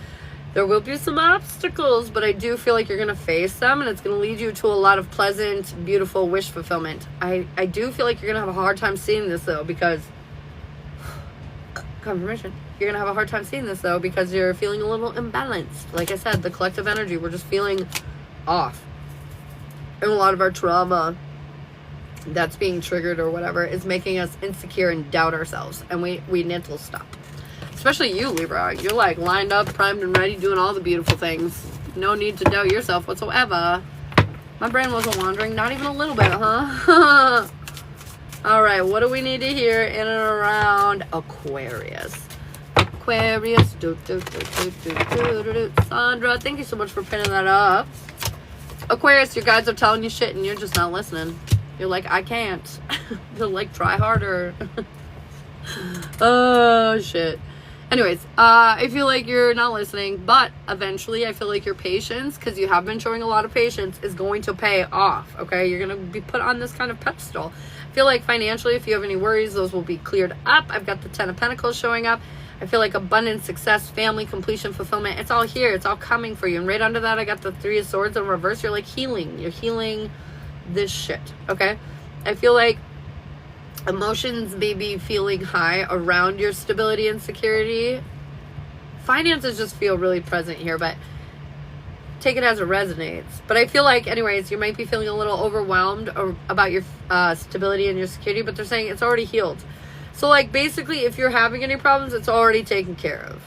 A: There will be some obstacles, but I do feel like you're going to face them, and it's going to lead you to a lot of pleasant, beautiful wish fulfillment. I do feel like you're going to have a hard time seeing this, though, because... confirmation. You're going to have a hard time seeing this, though, because you're feeling a little imbalanced. Like I said, the collective energy, we're just feeling off. And a lot of our trauma that's being triggered or whatever is making us insecure and doubt ourselves, and we need to stop. Especially you, Libra. You're like lined up, primed and ready, doing all the beautiful things. No need to doubt yourself whatsoever. My brain wasn't wandering, not even a little bit, huh? All right, what do we need to hear in and around Aquarius? Aquarius. Sandra, thank you so much for pinning that up. Aquarius, your guides are telling you shit and you're just not listening. You're like, I can't. You're like, try harder. Oh, shit. Anyways, I feel like you're not listening, but eventually I feel like your patience, because you have been showing a lot of patience, is going to pay off, okay? You're going to be put on this kind of pedestal. I feel like financially, if you have any worries, those will be cleared up. I've got the 10 of Pentacles showing up. I feel like abundance, success, family, completion, fulfillment. It's all here. It's all coming for you. And right under that, I got the 3 of Swords in reverse. You're like healing. You're healing this shit, okay? I feel like emotions may be feeling high around your stability and security. Finances just feel really present here, but take it as it resonates. But I feel like, anyways, you might be feeling a little overwhelmed about your stability and your security, but they're saying it's already healed. So, like, basically, if you're having any problems, it's already taken care of.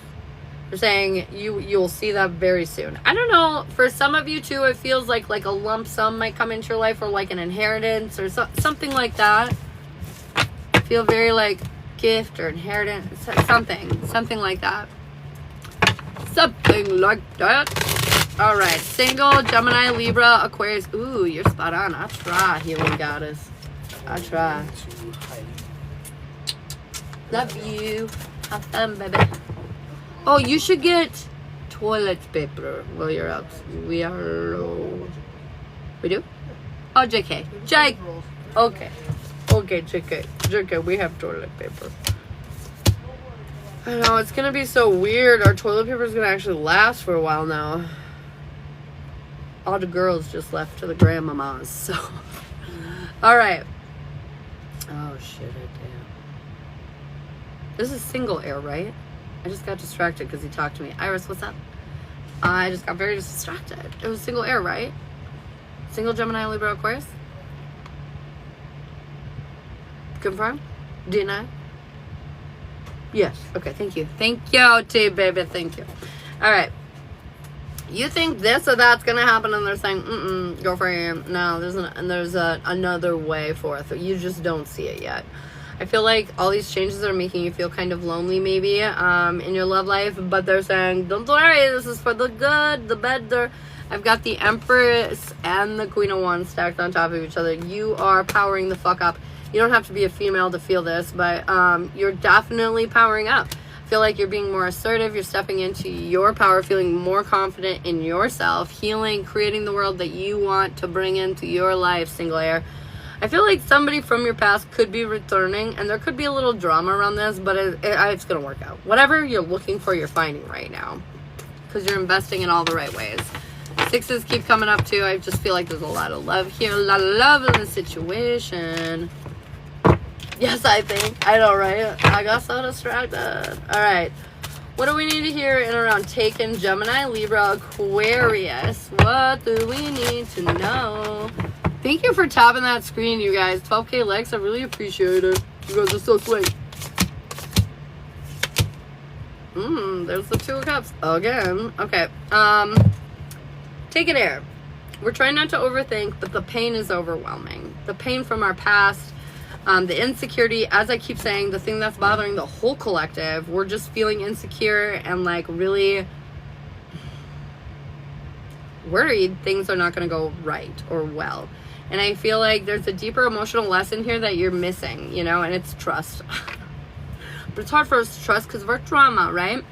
A: They're saying you'll see that very soon. I don't know. For some of you, too, it feels like a lump sum might come into your life, or like an inheritance or something like that. Feel very like gift or inheritance, something like that. Something like that. All right, single, Gemini, Libra, Aquarius. Ooh, you're spot on. I try, healing goddess. I try. Love you. Have fun, baby. Oh, you should get toilet paper while you're out. We do? Oh, JK. Jake. Okay. Okay, JK, we have toilet paper. I know, it's gonna be so weird. Our toilet paper is gonna actually last for a while now. All the girls just left to the grandmamas, so. Alright. Oh, shit, I did. This is single air, right? I just got distracted because he talked to me. Iris, what's up? I just got very distracted. It was single air, right? Single, Gemini, Libra, Aquarius? Confirm? Deny? Yes. Okay, thank you. Thank you, T-baby. Thank you. All right. You think this or that's going to happen, and they're saying, girlfriend, no, there's another way forth. You just don't see it yet. I feel like all these changes are making you feel kind of lonely, maybe, in your love life, but they're saying, don't worry, this is for the good, the better. I've got the Empress and the Queen of Wands stacked on top of each other. You are powering the fuck up. You don't have to be a female to feel this, but you're definitely powering up. I feel like you're being more assertive. You're stepping into your power, feeling more confident in yourself, healing, creating the world that you want to bring into your life, single air. I feel like somebody from your past could be returning, and there could be a little drama around this, but it's going to work out. Whatever you're looking for, you're finding right now. because you're investing in all the right ways. Sixes keep coming up too. I just feel like there's a lot of love here, a lot of love in the situation. Yes, I think. I know, right? I got so distracted. All right. What do we need to hear in around Taken, Gemini, Libra, Aquarius? What do we need to know? Thank you for tapping that screen, you guys. 12K likes. I really appreciate it. You guys are so sweet. There's the Two of Cups again. Okay. Take it air. We're trying not to overthink, but the pain is overwhelming. The pain from our past, the insecurity, as I keep saying, the thing that's bothering the whole collective. We're just feeling insecure and like really worried things are not going to go right or well. And I feel like there's a deeper emotional lesson here that you're missing, you know, and it's trust. But it's hard for us to trust because of our trauma, right?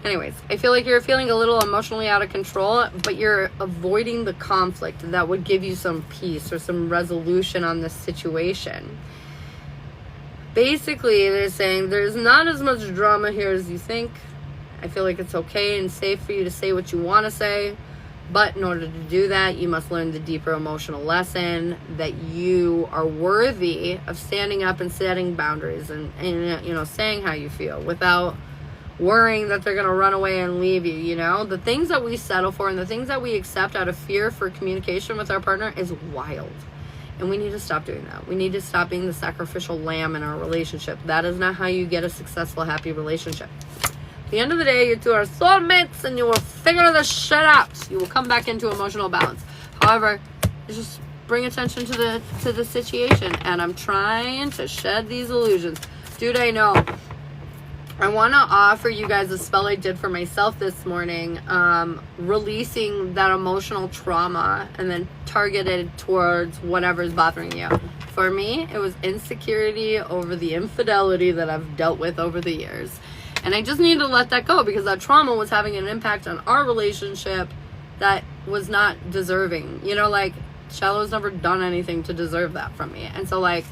A: Anyways, I feel like you're feeling a little emotionally out of control, but you're avoiding the conflict that would give you some peace or some resolution on this situation. Basically, they're saying there's not as much drama here as you think. I feel like it's okay and safe for you to say what you want to say. But in order to do that, you must learn the deeper emotional lesson that you are worthy of standing up and setting boundaries and you know, saying how you feel without worrying that they're going to run away and leave you, you know? The things that we settle for and the things that we accept out of fear for communication with our partner is wild. And we need to stop doing that. We need to stop being the sacrificial lamb in our relationship. That is not how you get a successful, happy relationship. At the end of the day, you two are soulmates and you will figure this shit out. You will come back into emotional balance. However, just bring attention to the situation. And I'm trying to shed these illusions. Dude, I know. I want to offer you guys a spell I did for myself this morning, releasing that emotional trauma and then targeted towards whatever's bothering you. For me, it was insecurity over the infidelity that I've dealt with over the years. And I just need to let that go because that trauma was having an impact on our relationship that was not deserving. You know, like, Shallow's never done anything to deserve that from me. And so, like,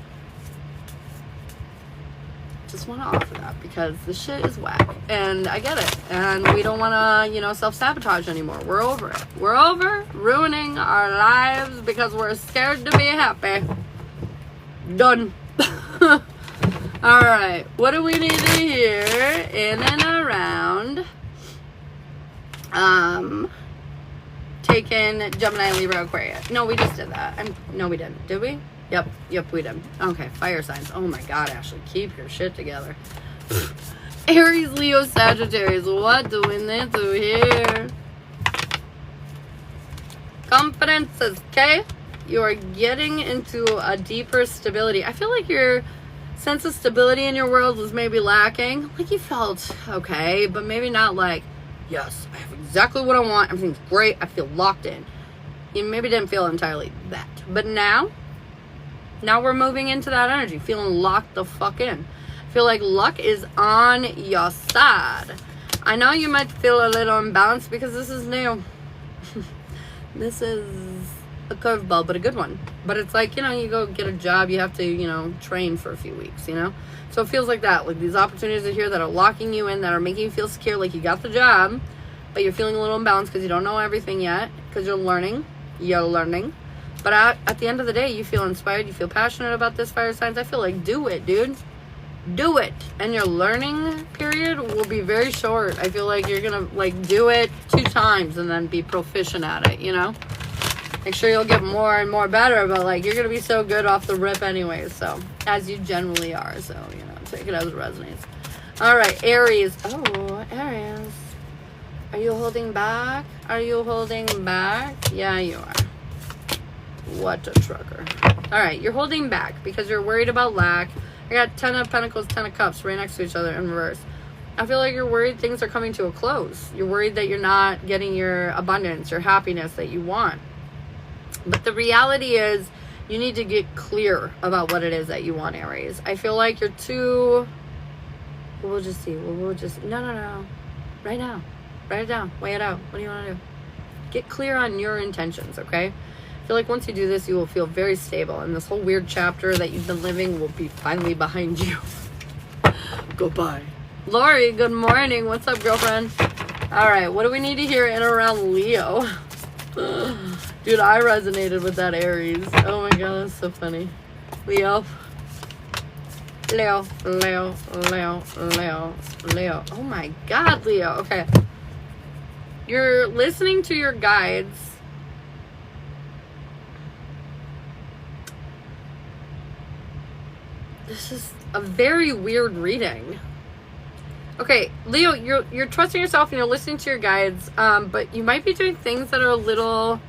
A: just want to offer that because the shit is whack and I get it, and we don't want to, you know, self-sabotage anymore. We're over it. We're over ruining our lives because we're scared to be happy. Done. All right, what do we need to hear in and around Taken, Gemini, Libra, Aquarius? No, we just did that. No, we didn't. Did we? Yep, we did. Okay, fire signs. Oh my God, Ashley, keep your shit together. Aries, Leo, Sagittarius, what do we need to hear? Confidences, okay? You are getting into a deeper stability. I feel like your sense of stability in your world was maybe lacking. Like, you felt okay, but maybe not like, yes, I have exactly what I want. Everything's great. I feel locked in. You maybe didn't feel entirely that. But now we're moving into that energy, feeling locked the fuck in. I feel like luck is on your side. I know you might feel a little imbalanced because this is new. This is a curveball, but a good one. But it's like, you know, you go get a job, you have to, you know, train for a few weeks, you know? So it feels like that. Like, these opportunities are here that are locking you in, that are making you feel secure, like you got the job, but you're feeling a little imbalanced because you don't know everything yet, because you're learning. But at the end of the day, you feel inspired, you feel passionate about this, fire signs. I feel like, do it, dude. Do it. And your learning period will be very short. I feel like you're going to, like, do it 2 times and then be proficient at it, you know? Make sure you'll get more and more better, but, like, you're going to be so good off the rip anyways, so, as you generally are. So, you know, take it as it resonates. All right, Aries. Oh, Aries. Are you holding back? Are you holding back? Yeah, you are. What a trucker. All right, you're holding back because you're worried about lack. I got 10 of Pentacles, 10 of Cups right next to each other in reverse. I feel like you're worried things are coming to a close. You're worried that you're not getting your abundance, your happiness that you want. But the reality is you need to get clear about what it is that you want, Aries. I feel like you're too... We'll just see. No. Right now. Write it down. Weigh it out. What do you want to do? Get clear on your intentions, okay? I feel like once you do this, you will feel very stable, and this whole weird chapter that you've been living will be finally behind you. Goodbye. Lori, good morning. What's up, girlfriend? All right, what do we need to hear in around Leo? Dude, I resonated with that Aries. Oh my god, that's so funny. Leo. Leo, Leo, Leo, Leo, Leo. Oh my god, Leo. Okay. You're listening to your guides. This is a very weird reading. Okay, Leo, you're trusting yourself and you're listening to your guides, but you might be doing things that are a little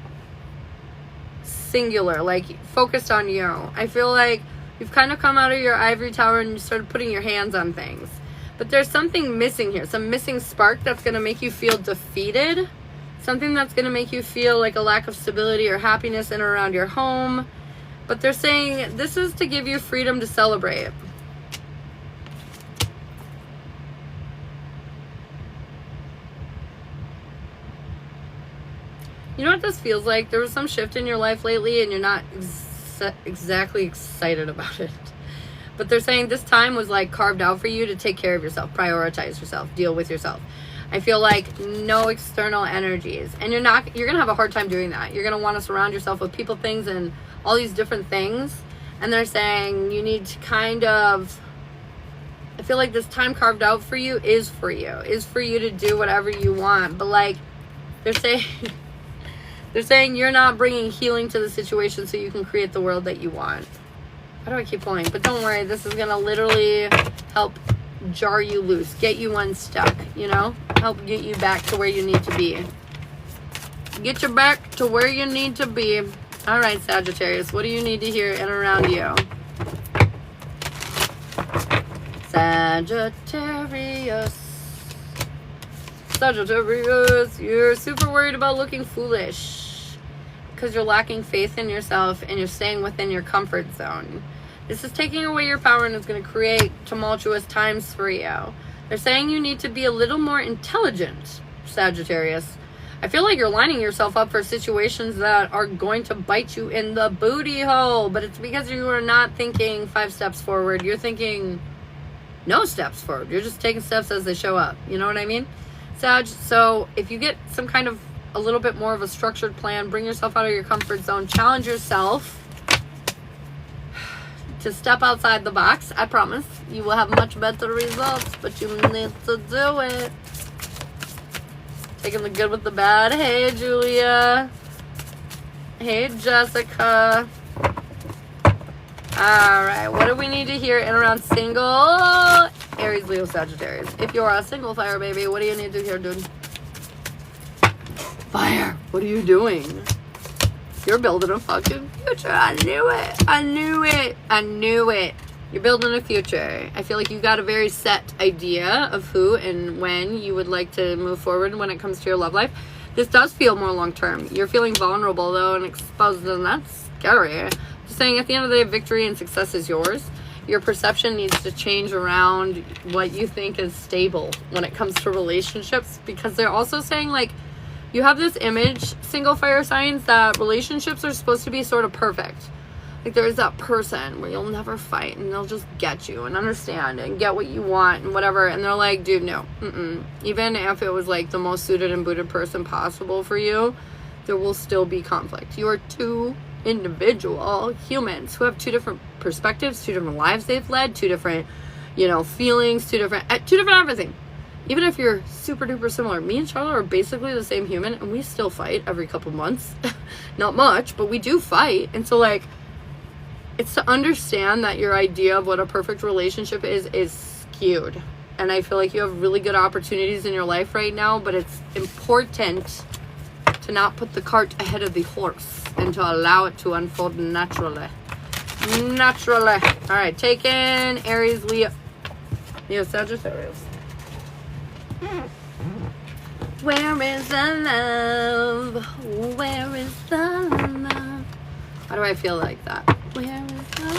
A: singular, like focused on you. I feel like you've kind of come out of your ivory tower and you started putting your hands on things. But there's something missing here, some missing spark that's going to make you feel defeated, something that's going to make you feel like a lack of stability or happiness in or around your home. But they're saying this is to give you freedom to celebrate. You know what this feels like? There was some shift in your life lately and you're not exactly excited about it. But they're saying this time was like carved out for you to take care of yourself, prioritize yourself, deal with yourself. I feel like no external energies. And you're going to have a hard time doing that. You're going to want to surround yourself with people, things, and all these different things. And they're saying you need to kind of, I feel like this time carved out for you is for you to do whatever you want. But like they're saying you're not bringing healing to the situation so you can create the world that you want. Why do I keep pulling? But don't worry, this is going to literally help jar you loose, get you unstuck, you know? Help get you back to where you need to be. Get you back to where you need to be. All right, Sagittarius, what do you need to hear in around you? Sagittarius. Sagittarius, you're super worried about looking foolish because you're lacking faith in yourself and you're staying within your comfort zone. This is taking away your power and it's going to create tumultuous times for you. They're saying you need to be a little more intelligent, Sagittarius. I feel like you're lining yourself up for situations that are going to bite you in the booty hole, but it's because you are not thinking 5 steps forward. You're thinking no steps forward. You're just taking steps as they show up. You know what I mean? Sag, so if you get some kind of a little bit more of a structured plan, bring yourself out of your comfort zone, challenge yourself to step outside the box, I promise you will have much better results, but you need to do it. Taking the good with the bad. Hey, Julia. Hey, Jessica. All right, what do we need to hear in around single Aries, Leo, Sagittarius? If you're a single fire baby, what do you need to hear, dude? Fire, what are you doing? You're building a fucking future. I knew it. I knew it. I knew it. You're building a future. I feel like you got a very set idea of who and when you would like to move forward when it comes to your love life. This does feel more long-term. You're feeling vulnerable, though, and exposed, and that's scary. Just saying, at the end of the day, victory and success is yours. Your perception needs to change around what you think is stable when it comes to relationships, because they're also saying, like, you have this image, single fire signs, that relationships are supposed to be sort of perfect. Like, there's that person where you'll never fight and they'll just get you and understand and get what you want and whatever. And they're like, dude, no. Even if it was like the most suited and booted person possible for you, there will still be conflict. You are two individual humans who have 2 different perspectives, 2 different lives they've led, 2 different, feelings, 2 different everything. Even if you're super duper similar, me and Charlotte are basically the same human, and we still fight every couple months. Not much, but we do fight. And so, like, it's to understand that your idea of what a perfect relationship is skewed. And I feel like you have really good opportunities in your life right now, but it's important to not put the cart ahead of the horse and to allow it to unfold naturally. Naturally. All right, taking Aries, Leo, Sagittarius. Where is the love? Where is the love? Why do I feel like that? Where is the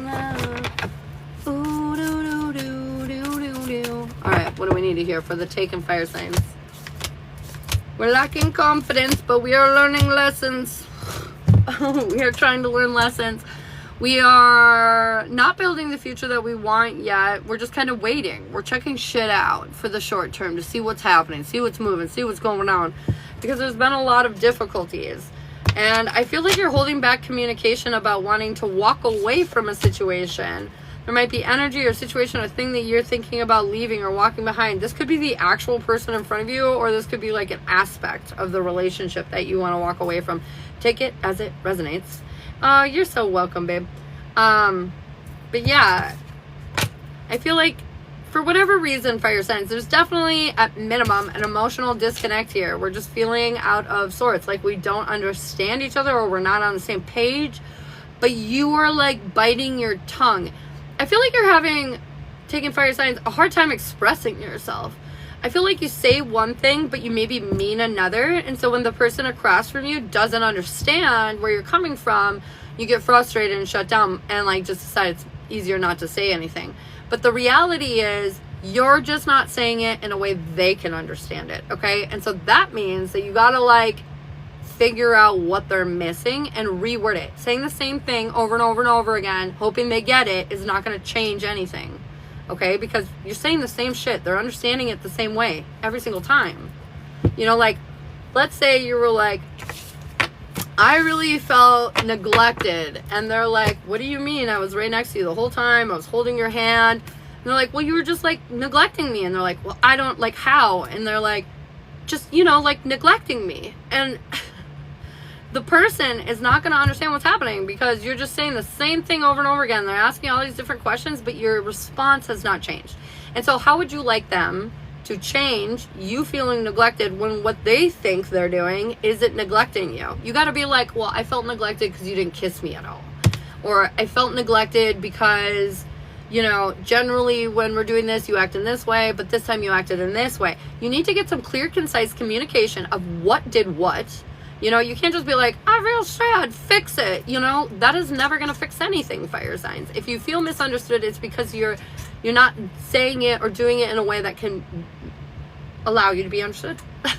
A: love? Ooh, doo, doo, doo, doo, doo, doo. All right, what do we need to hear for the taken fire signs? We're lacking confidence, but we are learning lessons. We are trying to learn lessons. We are not building the future that we want yet. We're just kind of waiting. We're checking shit out for the short term to see what's happening, see what's moving, see what's going on. Because there's been a lot of difficulties. And I feel like you're holding back communication about wanting to walk away from a situation. There might be energy or situation or thing that you're thinking about leaving or walking behind. This could be the actual person in front of you, or this could be like an aspect of the relationship that you want to walk away from. Take it as it resonates. You're so welcome, babe. But yeah, I feel like for whatever reason, fire signs, there's definitely at minimum an emotional disconnect here. We're just feeling out of sorts, like we don't understand each other or we're not on the same page, but you are like biting your tongue. I feel like you're taking fire signs, a hard time expressing yourself. I feel like you say one thing, but you maybe mean another. And so when the person across from you doesn't understand where you're coming from, you get frustrated and shut down and like just decide it's easier not to say anything. But the reality is you're just not saying it in a way they can understand it. Okay. And so that means that you got to like figure out what they're missing and reword it. Saying the same thing over and over and over again, hoping they get it, is not going to change anything. Okay, because you're saying the same shit. They're understanding it the same way every single time. You know, like, let's say you were like, I really felt neglected. And they're like, what do you mean? I was right next to you the whole time. I was holding your hand. And they're like, well, you were just like neglecting me. And they're like, well, I don't, like, how? And they're like, just, you know, like neglecting me. And the person is not going to understand what's happening because you're just saying the same thing over and over again. They're asking all these different questions, but your response has not changed. And so how would you like them to change you feeling neglected when what they think they're doing isn't neglecting you? You got to be like, well, I felt neglected because you didn't kiss me at all. Or I felt neglected because, you know, generally when we're doing this, you act in this way, but this time you acted in this way. You need to get some clear, concise communication of what did what. You know, you can't just be like, I feel sad, fix it. You know, that is never going to fix anything, fire signs. If you feel misunderstood, it's because you're not saying it or doing it in a way that can allow you to be understood. I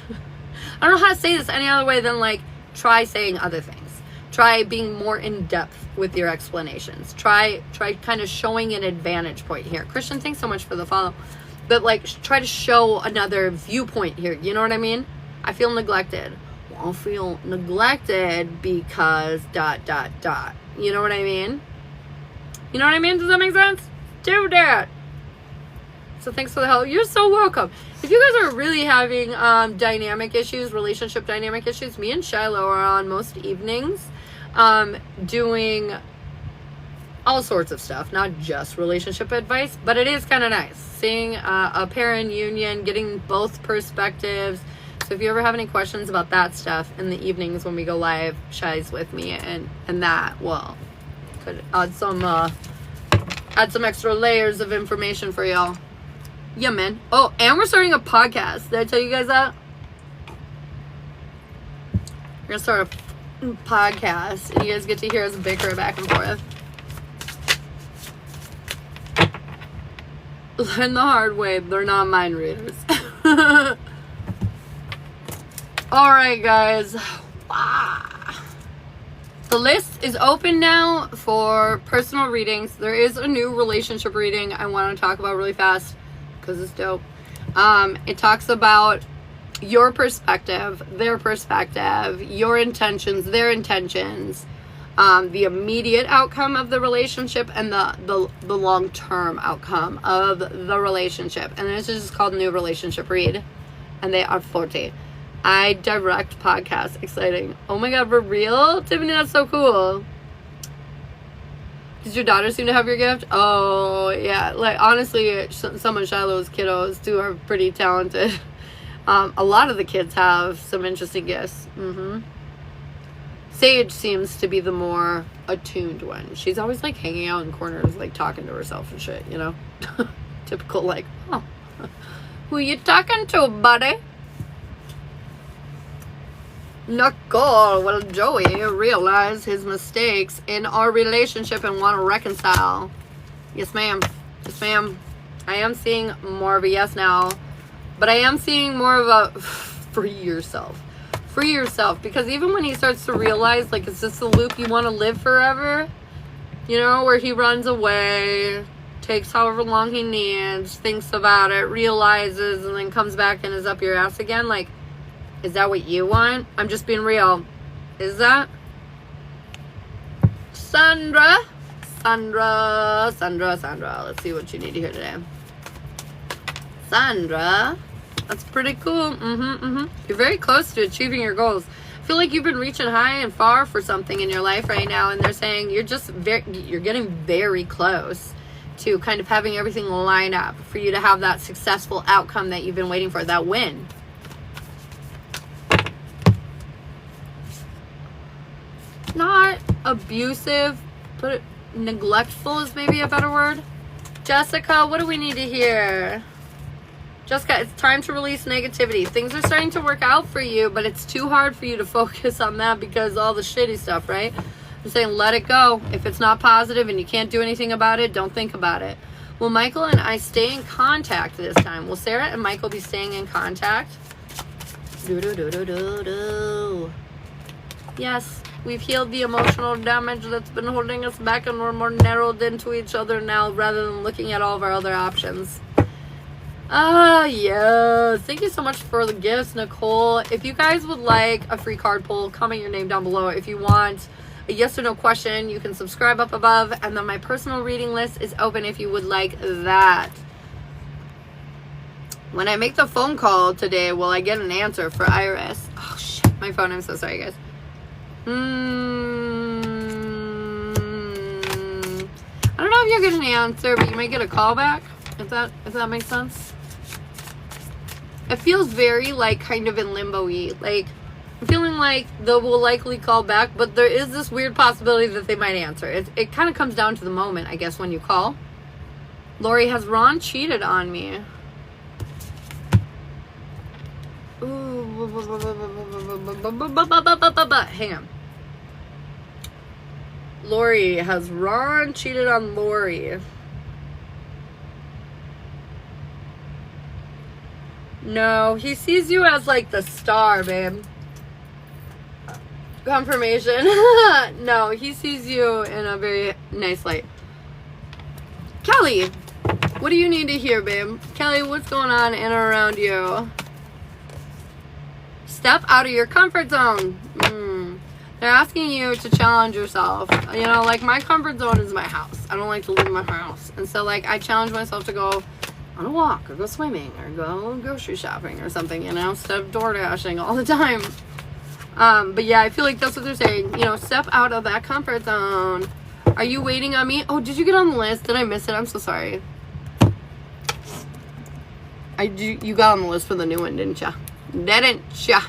A: don't know how to say this any other way than like, try saying other things. Try being more in depth with your explanations. Try kind of showing an advantage point here. Christian, thanks so much for the follow. But like, try to show another viewpoint here. You know what I mean? I feel neglected. I'll feel neglected because ... You know what I mean? You know what I mean? Does that make sense? Do that. So thanks for the help. You're so welcome. If you guys are really having dynamic issues, relationship dynamic issues, me and Shiloh are on most evenings doing all sorts of stuff, not just relationship advice, but it is kind of nice seeing a parent union, getting both perspectives. So if you ever have any questions about that stuff in the evenings when we go live, Shy's with me, and that, well, could add some extra layers of information for y'all. Yeah, man. Oh, and we're starting a podcast. Did I tell you guys that? We're gonna start a podcast, and you guys get to hear us bicker back and forth. Learn the hard way. They're not mind readers. Alright, guys. The list is open now for personal readings. There is a new relationship reading I want to talk about really fast because it's dope. It talks about your perspective, their perspective, your intentions, their intentions, the immediate outcome of the relationship, and the long-term outcome of the relationship. And this is just called New Relationship Read, and they are 40. I direct podcasts. Exciting. Oh my god, for real? Tiffany, that's so cool. Does your daughter seem to have your gift? Oh, yeah. Like, honestly, some of Shiloh's kiddos, too, are pretty talented. A lot of the kids have some interesting gifts. Sage seems to be the more attuned one. She's always, like, hanging out in corners, like, talking to herself and shit, you know? Typical, like, oh, who you talking to, buddy? Nicole, will Joey realize his mistakes in our relationship and want to reconcile? Yes, ma'am. Yes, ma'am. I am seeing more of a yes now. But I am seeing more of a free yourself. Free yourself. Because even when he starts to realize, like, is this the loop you want to live forever? You know, where he runs away, takes however long he needs, thinks about it, realizes, and then comes back and is up your ass again. Like, is that what you want? I'm just being real. Is that? Sandra. Let's see what you need to hear today. Sandra. That's pretty cool. You're very close to achieving your goals. I feel like you've been reaching high and far for something in your life right now, and they're saying you're getting very close to kind of having everything line up for you to have that successful outcome that you've been waiting for, that win. Not abusive, but neglectful is maybe a better word. Jessica, what do we need to hear? Jessica, it's time to release negativity. Things are starting to work out for you, but it's too hard for you to focus on that because all the shitty stuff, right? I'm saying let it go. If it's not positive and you can't do anything about it, don't think about it. Will Michael and I stay in contact this time? Will Sarah and Michael be staying in contact? Yes, we've healed the emotional damage that's been holding us back, and we're more narrowed into each other now rather than looking at all of our other options. Yes. Thank you so much for the gifts, Nicole. If you guys would like a free card pull, comment your name down below. If you want a yes or no question, you can subscribe up above, and then my personal reading list is open if you would like that. When I make the phone call today, will I get an answer for Iris? Oh shit, my phone. I'm so sorry, guys. I don't know if you'll get an answer, but you might get a call back, if that makes sense. It feels very like kind of in limbo-y. Like, I'm feeling like they will likely call back, but there is this weird possibility that they might answer. It kind of comes down to the moment, I guess, when you call. Lori, has Ron cheated on me? Ooh. Hang on. Lori, has Ron cheated on Lori? No, he sees you as like the star, babe. Confirmation. No, he sees you in a very nice light. Kelly, what do you need to hear, babe? Kelly, what's going on in or around you? Step out of your comfort zone. They're asking you to challenge yourself. You know, like, my comfort zone is my house. I don't like to leave my house. And so, like, I challenge myself to go on a walk or go swimming or go grocery shopping or something, you know, instead of door dashing all the time. But yeah, I feel like that's what they're saying. You know, step out of that comfort zone. Are you waiting on me? Oh, did you get on the list? Did I miss it? I'm so sorry. You got on the list for the new one, didn't ya? Didn't ya?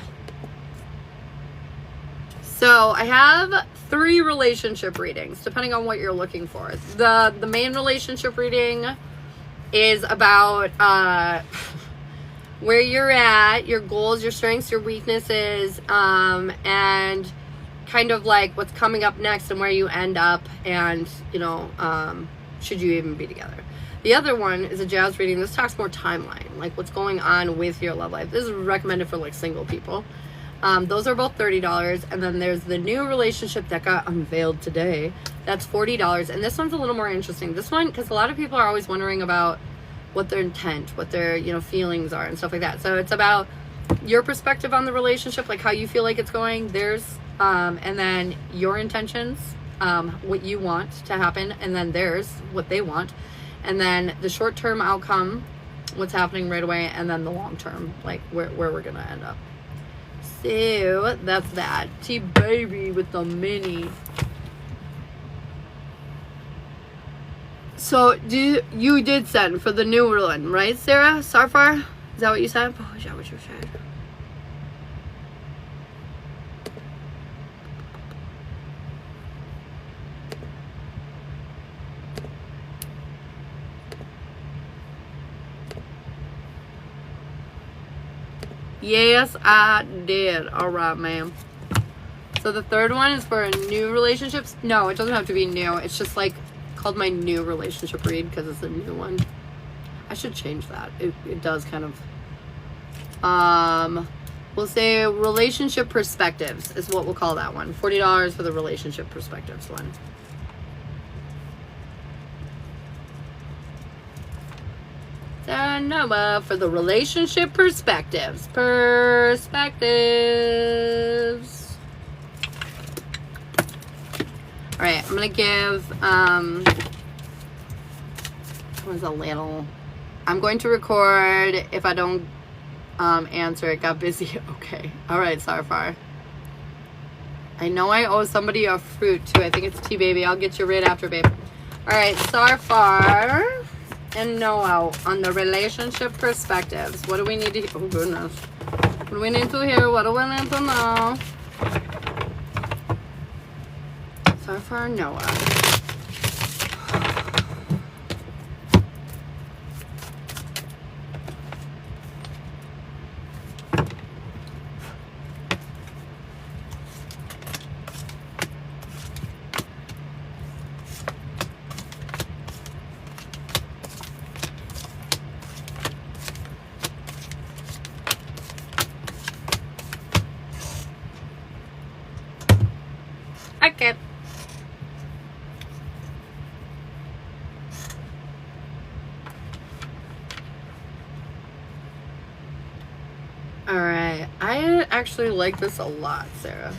A: So I have 3 relationship readings, depending on what you're looking for. The main relationship reading is about where you're at, your goals, your strengths, your weaknesses, and kind of like what's coming up next and where you end up, and, you know, should you even be together. The other one is a jazz reading. This talks more timeline, like what's going on with your love life. This is recommended for like single people. Those are both $30, and then there's the new relationship that got unveiled today. That's $40, and this one's a little more interesting. This one, because a lot of people are always wondering about what their intent, what their, you know, feelings are and stuff like that. So it's about your perspective on the relationship, like how you feel like it's going, theirs, and then your intentions, what you want to happen, and then theirs, what they want, and then the short-term outcome, what's happening right away, and then the long-term, like where we're gonna end up. So that's that. T-Baby with the mini. So you did send for the new one, right, Sarah? Sarfar? Is that what you said? Oh, is that what you said? Yes, I did. All right, ma'am. So the third one is for new relationships. No, it doesn't have to be new. It's just like called my new relationship read because it's a new one. I should change that. It does kind of. We'll say relationship perspectives is what we'll call that one. $40 for the relationship perspectives one. Sarah Noah for the relationship perspectives. Perspectives. All right, I'm going to give, was a little, I'm going to record. If I don't answer, it got busy. Okay. All right, Sarfar. I know I owe somebody a fruit too. I think it's T Baby. I'll get you right after, babe. All right, Sarfar and Noah on the relationship perspectives. What do we need to hear? Oh, goodness. What do we need to hear? What do we need to know? Sarfar and Noah. Okay. All right. I actually like this a lot, Sarah.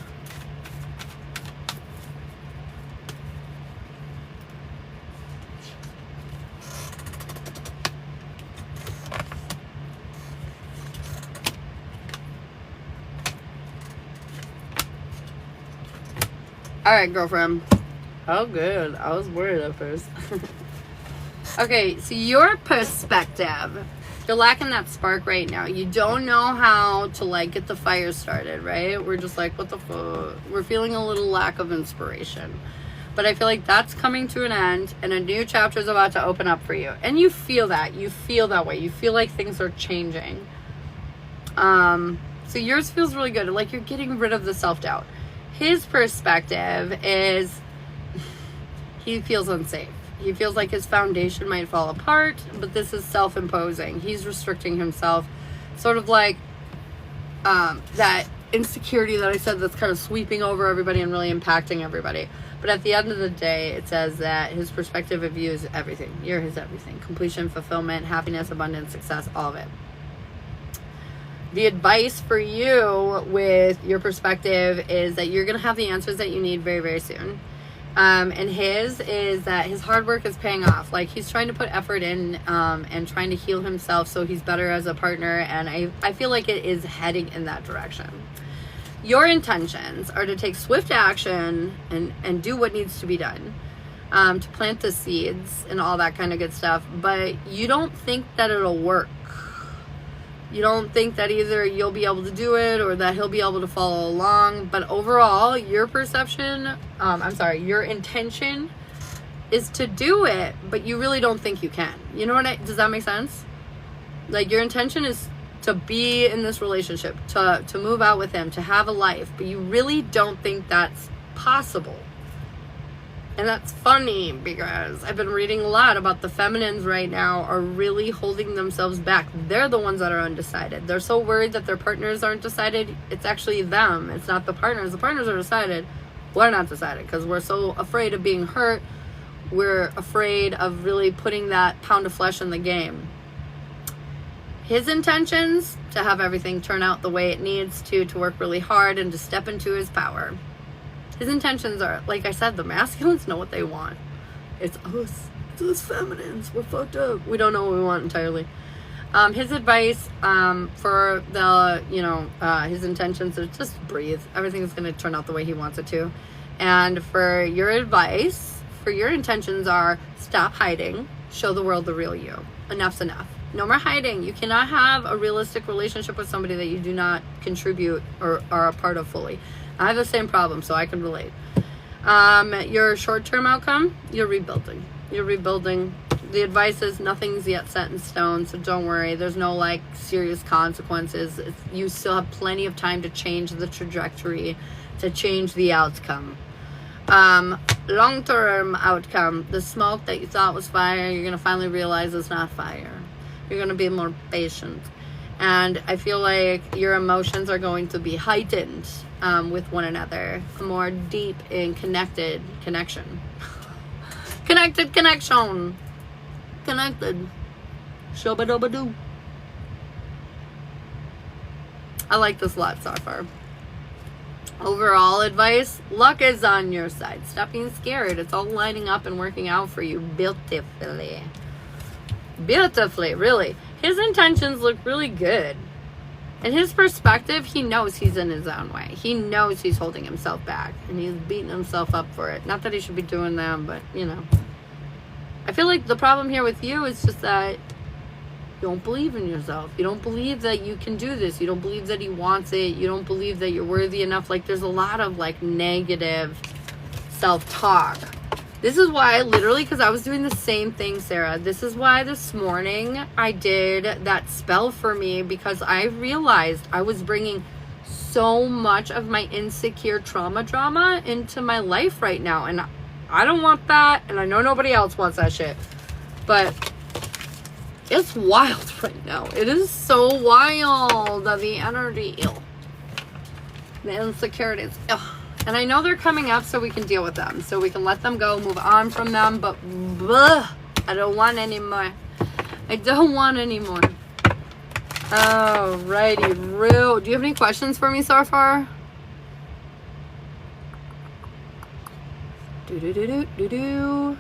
A: All right, girlfriend. Oh, good. I was worried at first. Okay, so your perspective. You're lacking that spark right now. You don't know how to, like, get the fire started, right? We're just like, what the fuck? We're feeling a little lack of inspiration. But I feel like that's coming to an end, and a new chapter is about to open up for you. And you feel that. You feel that way. You feel like things are changing. So yours feels really good. Like you're getting rid of the self-doubt. His perspective is he feels unsafe. He feels like his foundation might fall apart, but this is self-imposing. He's restricting himself. Sort of like that insecurity that I said that's kind of sweeping over everybody and really impacting everybody. But at the end of the day, it says that his perspective of you is everything. You're his everything. Completion, fulfillment, happiness, abundance, success, all of it. The advice for you with your perspective is that you're going to have the answers that you need very, very soon. And his is that his hard work is paying off. Like he's trying to put effort in and trying to heal himself so he's better as a partner. And I feel like it is heading in that direction. Your intentions are to take swift action and do what needs to be done. To plant the seeds and all that kind of good stuff. But you don't think that it'll work. You don't think that either you'll be able to do it or that he'll be able to follow along. But overall, your perception, your intention is to do it, but you really don't think you can. You know does that make sense? Like your intention is to be in this relationship, to move out with him, to have a life, but you really don't think that's possible. And that's funny because I've been reading a lot about the feminines right now are really holding themselves back. They're the ones that are undecided. They're so worried that their partners aren't decided. It's actually them. It's not the partners. The partners are decided. We're not decided because we're so afraid of being hurt. We're afraid of really putting that pound of flesh in the game. His intentions to have everything turn out the way it needs to work really hard and to step into his power. His intentions are, like I said, the masculines know what they want. It's us. It's us feminines. We're fucked up. We don't know what we want entirely. His advice for the, his intentions is just breathe. Everything's going to turn out the way he wants it to. And for your advice, for your intentions are stop hiding. Show the world the real you. Enough's enough. No more hiding. You cannot have a realistic relationship with somebody that you do not contribute or are a part of fully. I have the same problem, so I can relate. Your short-term outcome, you're rebuilding. You're rebuilding. The advice is nothing's yet set in stone, so don't worry. There's no, like, serious consequences. You still have plenty of time to change the trajectory, to change the outcome. Long-term outcome, the smoke that you thought was fire, you're going to finally realize it's not fire. You're going to be more patient. And I feel like your emotions are going to be heightened with one another. A more deep and connected connection. Connected connection. Connected. Shabba-dabba-doo. I like this a lot so far. Overall advice, luck is on your side. Stop being scared. It's all lining up and working out for you beautifully. Beautifully, really. His intentions look really good. In his perspective, he knows he's in his own way. He knows he's holding himself back. And he's beating himself up for it. Not that he should be doing that, but, you know. I feel like the problem here with you is just that you don't believe in yourself. You don't believe that you can do this. You don't believe that he wants it. You don't believe that you're worthy enough. Like, there's a lot of, like, negative self-talk. This is why, literally, because I was doing the same thing, Sarah. This is why this morning I did that spell for me, because I realized I was bringing so much of my insecure trauma drama into my life right now. And I don't want that, and I know nobody else wants that shit. But it's wild right now. It is so wild, the energy. The insecurities. Ugh. And I know they're coming up so we can deal with them. So we can let them go, move on from them. But I don't want any more. I don't want any more. Alrighty, Rue. Do you have any questions for me so far? Do-do-do-do-do-do.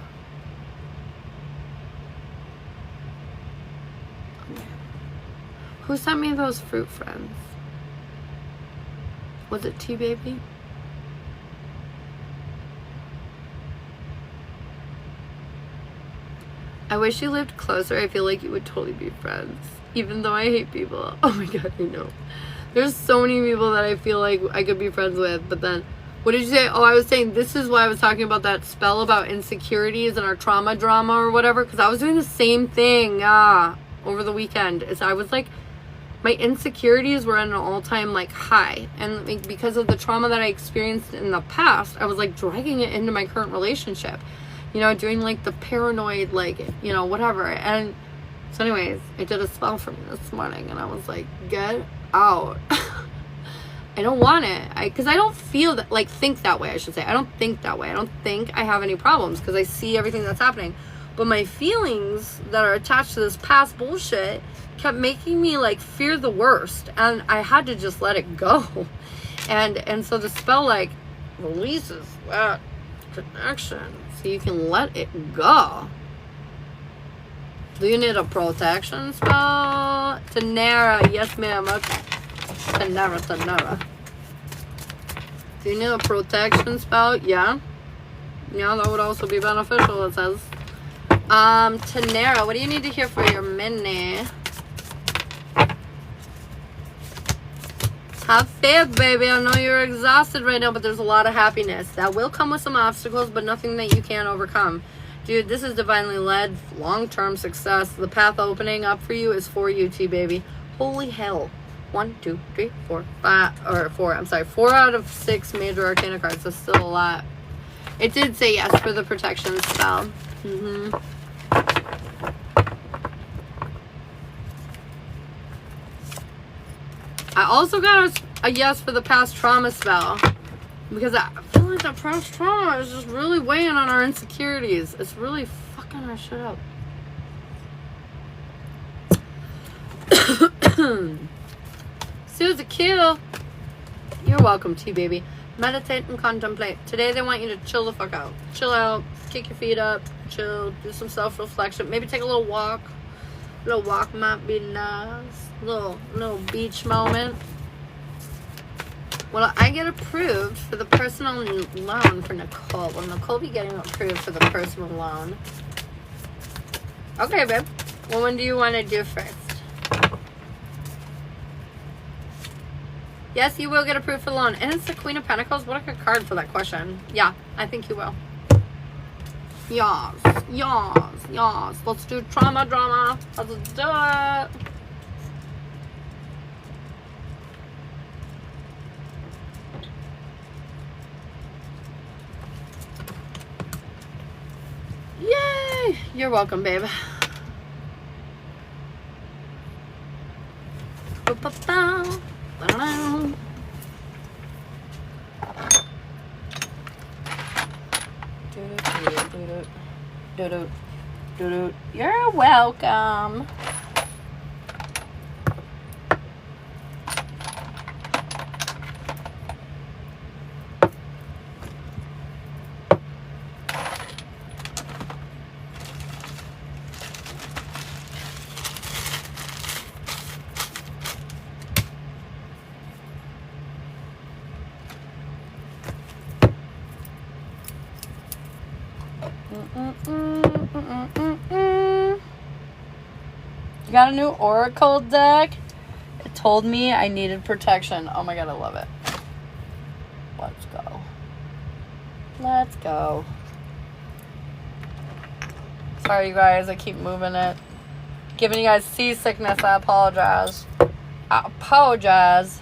A: Who sent me those fruit friends? Was it T-Baby? I wish you lived closer. I feel like you would totally be friends. Even though I hate people. Oh my god, I know. There's so many people that I feel like I could be friends with. But then, what did you say? Oh, I was saying this is why I was talking about that spell about insecurities and our trauma drama or whatever. Because I was doing the same thing over the weekend. I was like, my insecurities were at an all-time like high. And like, because of the trauma that I experienced in the past, I was like dragging it into my current relationship. You know, doing like the paranoid, like, you know, whatever. And so anyways, I did a spell for me this morning and I was like, get out. I don't want it. Because I don't feel that, like, think that way, I should say. I don't think that way. I don't think I have any problems because I see everything that's happening. But my feelings that are attached to this past bullshit kept making me like fear the worst. And I had to just let it go. And so the spell like releases that connection. So you can let it go. Do you need a protection spell? Tanera, yes ma'am, okay. Tanera. Do you need a protection spell? Yeah. Yeah, that would also be beneficial, it says. Tanera, what do you need to hear for your mini? Have faith, baby. I know you're exhausted right now, but there's a lot of happiness. That will come with some obstacles, but nothing that you can't overcome. Dude, this is divinely led, long-term success. The path opening up for you is for you, T-baby. Holy hell. 1, 2, 3, 4, 5, or 4, I'm sorry, 4 out of 6 major arcana cards. That's still a lot. It did say yes for the protection spell. I also got a yes for the past trauma spell. Because I feel like that past trauma is just really weighing on our insecurities. It's really fucking our shit up. Suzy Kill. You're welcome, T-baby. Meditate and contemplate. Today they want you to chill the fuck out. Chill out. Kick your feet up. Chill. Do some self-reflection. Maybe take a little walk. A little walk might be nice. Little beach moment. Well, I get approved for the personal loan for Nicole. Will Nicole be getting approved for the personal loan? Okay, babe. Well, when do you want to do first? Yes, you will get approved for the loan. And it's the Queen of Pentacles. What a good card for that question. Yeah, I think you will. Yas. Let's do trauma drama. Let's do it. Yay! You're welcome, babe. You're welcome. You got a new Oracle deck? It told me I needed protection. Oh my god, I love it. Let's go. Let's go. Sorry, you guys. I keep moving it. Giving you guys seasickness. I apologize. I apologize.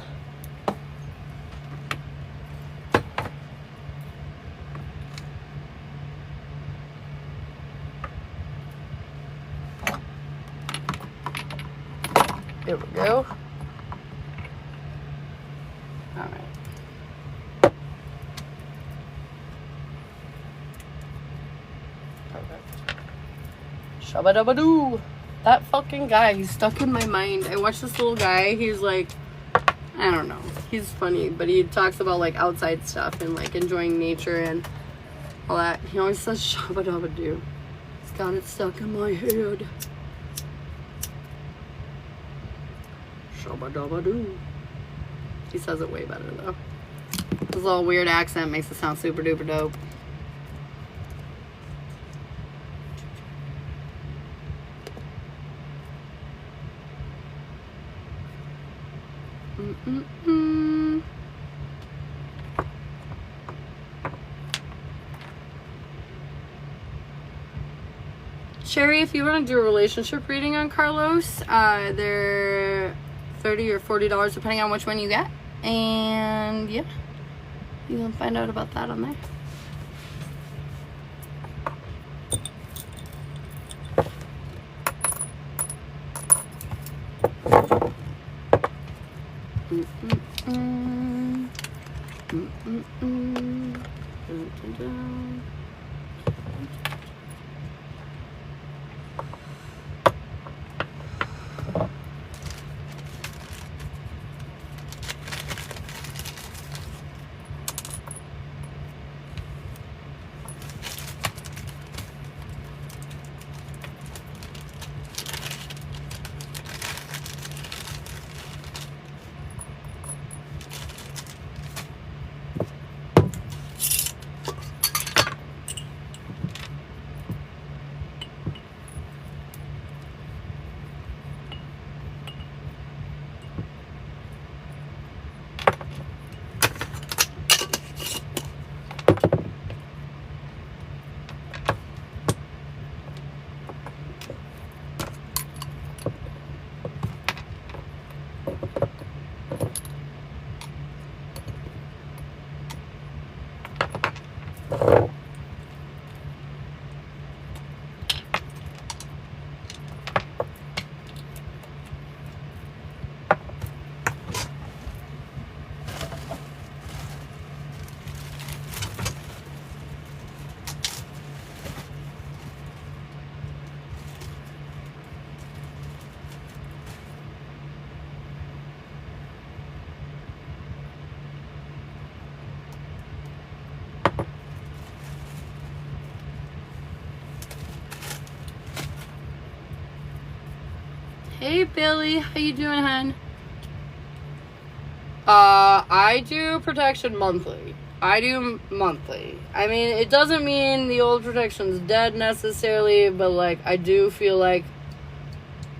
A: Here we go. All right. Perfect. Shabba-dabba-doo. That fucking guy, he's stuck in my mind. I watched this little guy. He's like, I don't know. He's funny, but he talks about like outside stuff and like enjoying nature and all that. He always says shabba-dabba-doo. He's got it stuck in my head. Shabba-dabba-doo. He says it way better though. His little weird accent makes it sound super duper dope. Sherry, if you want to do a relationship reading on Carlos, they're $30 or $40 depending on which one you get. And yeah, you can find out about that on there. Hey Billy, how you doing, hon? I do protection monthly. I do monthly. I mean, it doesn't mean the old protection's dead necessarily, but like I do feel like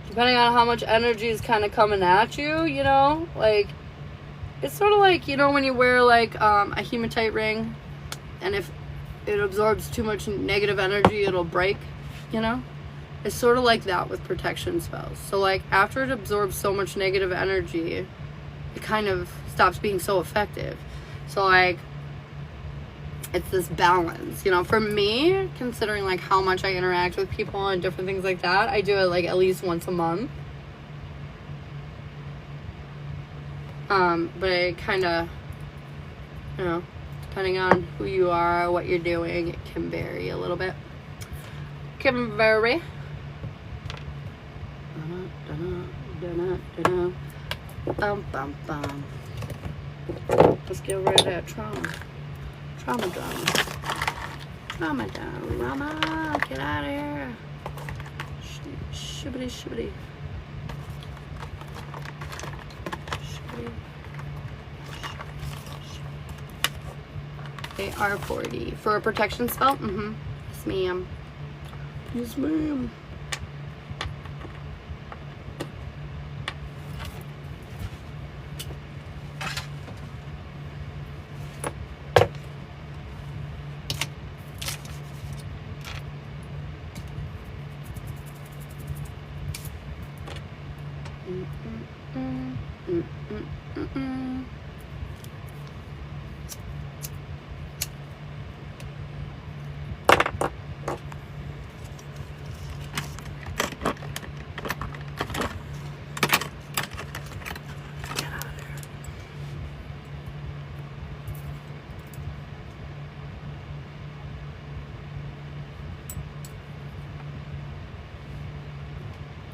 A: depending on how much energy is kind of coming at you, you know, like it's sort of like, you know, when you wear like a hematite ring and if it absorbs too much negative energy, it'll break, you know? It's sort of like that with protection spells. So like after it absorbs so much negative energy, it kind of stops being so effective. So like it's this balance, you know. For me, considering like how much I interact with people and different things like that, I do it like at least once a month. But it kind of, you know, depending on who you are, what you're doing, it can vary a little bit. Can vary. Bum, bum, bum. Let's get rid of that trauma. Trauma drama. Trauma down. Rama, get out of here. Shibbity, shibbity. Shibbity. AR40. For a protection spell? Mm-hmm. Yes, ma'am. Yes, ma'am.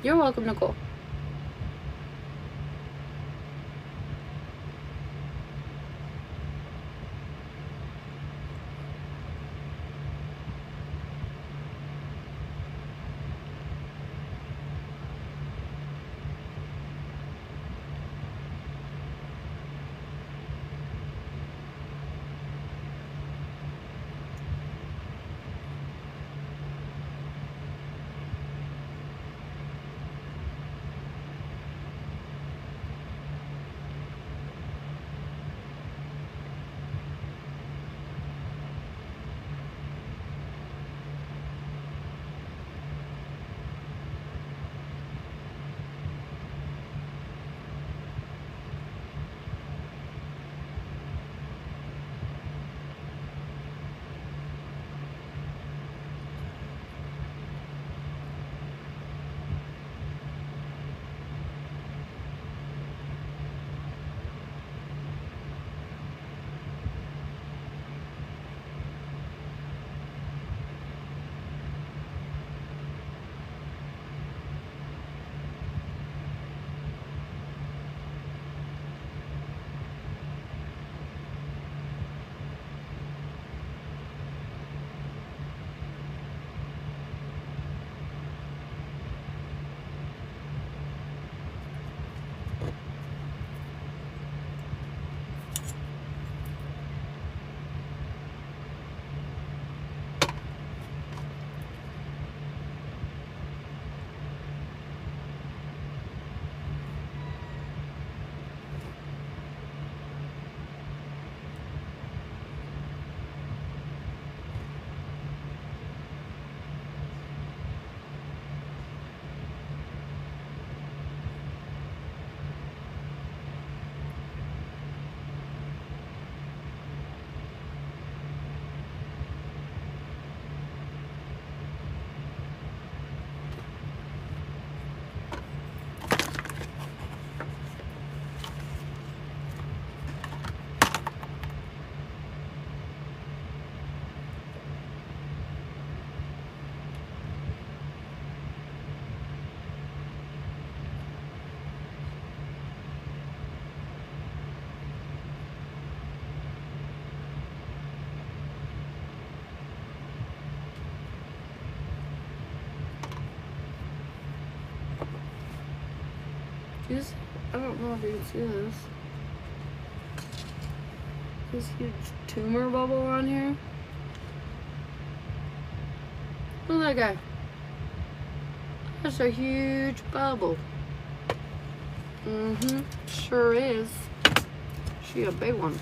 A: You're welcome, Nicole. I don't know if you can see this. This huge tumor bubble on here. Look at that guy. That's a huge bubble. Sure is. She a big one.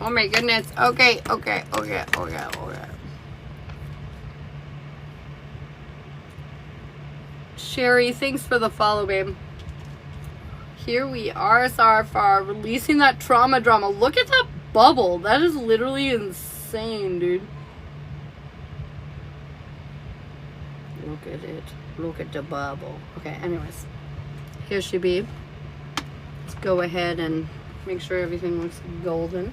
A: Oh my goodness. Okay. Sherry, thanks for the follow, babe. Here we are, Sarfar, releasing that trauma drama. Look at that bubble. That is literally insane, dude. Look at it. Look at the bubble. Okay, anyways. Here she be. Let's go ahead and make sure everything looks golden.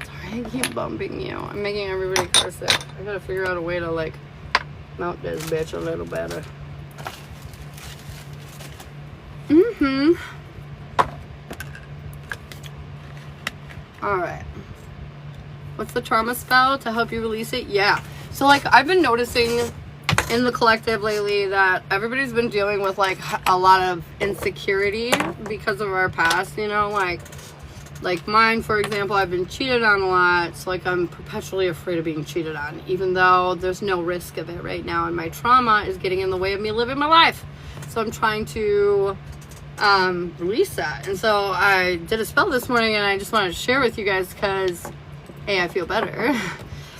A: Sorry, I keep bumping you. I'm making everybody car sick. I gotta figure out a way to, like, mount this bitch a little better. Alright. What's the trauma spell to help you release it? Yeah. So, like, I've been noticing in the collective lately that everybody's been dealing with, like, a lot of insecurity because of our past, you know? Like mine, for example, I've been cheated on a lot. So, like, I'm perpetually afraid of being cheated on, even though there's no risk of it right now. And my trauma is getting in the way of me living my life. So I'm trying to release that. And so I did a spell this morning, and I just wanted to share with you guys because A, I feel better,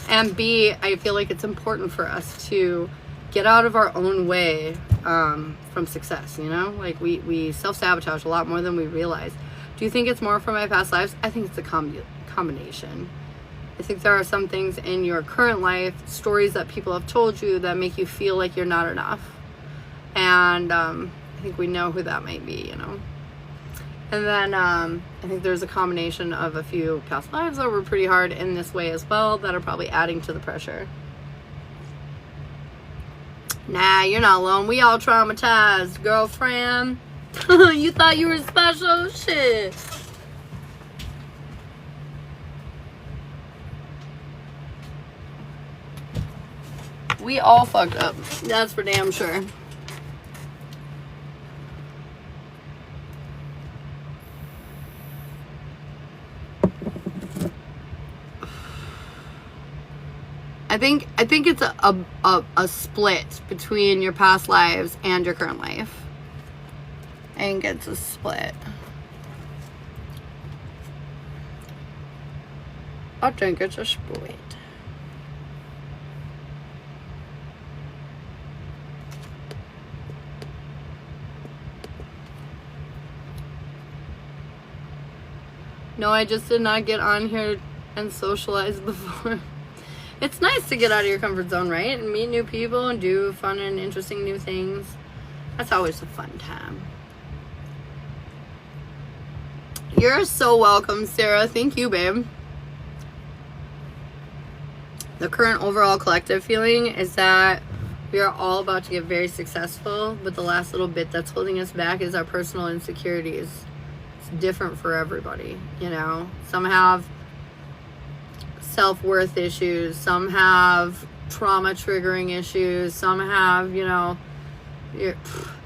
A: and B, I feel like it's important for us to get out of our own way from success, you know? Like, we self-sabotage a lot more than we realize. Do you think it's more from my past lives? I think it's a combination. I think there are some things in your current life, stories that people have told you that make you feel like you're not enough. And I think we know who that might be, you know? And then I think there's a combination of a few past lives that were pretty hard in this way as well that are probably adding to the pressure. Nah, you're not alone. We all traumatized, girlfriend. You thought you were special? Shit. We all fucked up. That's for damn sure. I think it's a split between your past lives and your current life. I think it's a split. I think it's a split. No, I just did not get on here and socialize before. It's nice to get out of your comfort zone, right? And meet new people and do fun and interesting new things. That's always a fun time. You're so welcome, Sarah. Thank you, babe. The current overall collective feeling is that we are all about to get very successful, but the last little bit that's holding us back is our personal insecurities. It's different for everybody, you know? Some have self-worth issues, some have trauma triggering issues, some have, you know,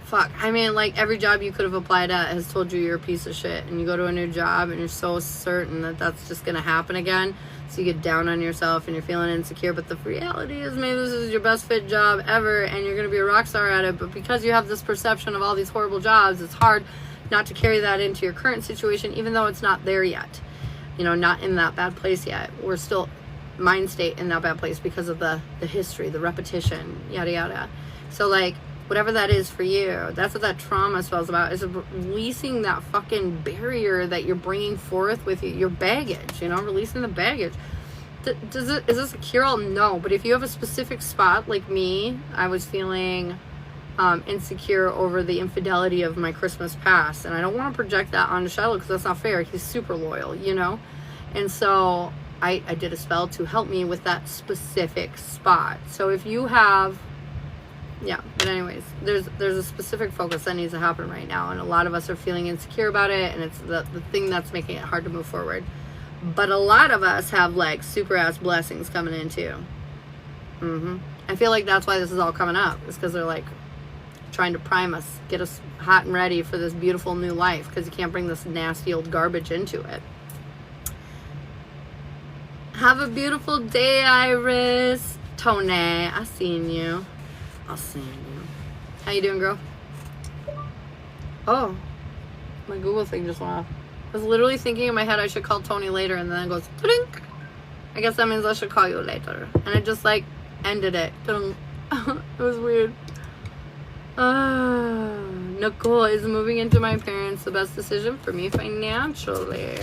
A: fuck. I mean, like, every job you could have applied at has told you you're a piece of shit, and you go to a new job and you're so certain that that's just gonna happen again, so you get down on yourself and you're feeling insecure. But the reality is, maybe this is your best fit job ever and you're gonna be a rock star at it, but because you have this perception of all these horrible jobs, it's hard not to carry that into your current situation, even though it's not there yet, you know, not in that bad place yet. We're still mind state in that bad place because of the history, the repetition, yada yada. So, like, whatever that is for you, that's what that trauma spell's about, is releasing that fucking barrier that you're bringing forth with you, your baggage, you know, releasing the baggage. Is this a cure-all? No, but if you have a specific spot, like me, I was feeling insecure over the infidelity of my Christmas past, and I don't want to project that onto Shiloh because that's not fair. He's super loyal, you know? And so I did a spell to help me with that specific spot. So if you have, yeah, but anyways, there's a specific focus that needs to happen right now, and a lot of us are feeling insecure about it, and it's the thing that's making it hard to move forward. But a lot of us have, like, super ass blessings coming in too. I feel like that's why this is all coming up, is because they're, like, trying to prime us, get us hot and ready for this beautiful new life, because you can't bring this nasty old garbage into it. Have a beautiful day, Iris. Tone, I seen you. I'll see you. How you doing, girl? Oh, my Google thing just went off. I was literally thinking in my head I should call Tony later, and then it goes, ta-dink. I guess that means I should call you later. And it just like ended it. It was weird. Nicole, is moving into my parents the best decision for me financially?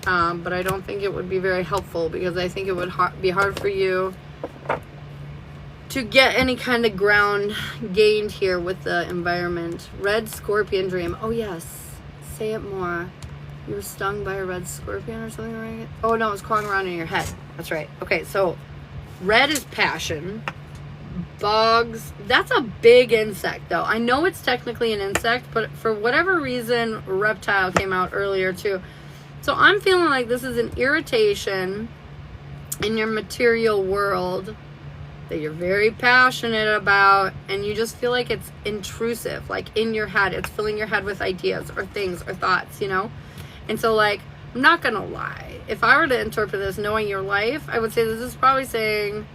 A: But I don't think it would be very helpful, because I think it would be hard for you to get any kind of ground gained here with the environment. Red scorpion dream. Oh yes. Say it more. You were stung by a red scorpion or something, right? Oh no, it's crawling around in your head. That's right. Okay, so red is passion. Bugs. That's a big insect though. I know it's technically an insect, but for whatever reason, reptile came out earlier too. So I'm feeling like this is an irritation in your material world that you're very passionate about, and you just feel like it's intrusive, like in your head. It's filling your head with ideas or things or thoughts, you know? And so, like, I'm not gonna lie. If I were to interpret this knowing your life, I would say this is probably saying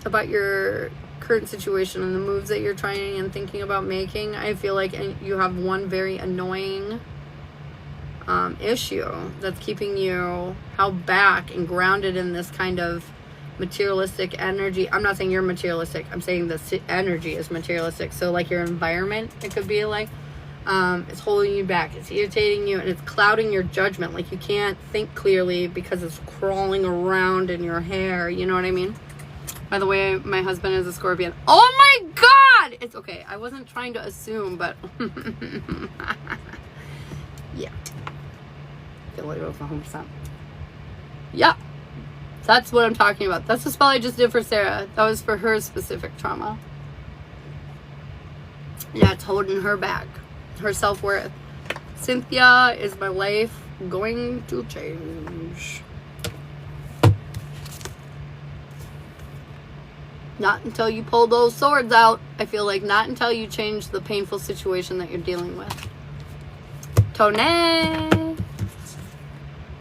A: about your current situation and the moves that you're trying and thinking about making. I feel like you have one very annoying issue that's keeping you held back and grounded in this kind of materialistic energy. I'm not saying you're materialistic. I'm saying the energy is materialistic. So like your environment, it could be like, it's holding you back. It's irritating you, and it's clouding your judgment. Like you can't think clearly because it's crawling around in your hair. You know what I mean? By the way, my husband is a Scorpion. Oh my God! It's okay. I wasn't trying to assume, but yeah. I feel like it was 100%. Yeah. That's what I'm talking about. That's the spell I just did for Sarah. That was for her specific trauma. Yeah, it's holding her back. Her self-worth. Cynthia, is my life going to change? Not until you pull those swords out. I feel like not until you change the painful situation that you're dealing with. Tone.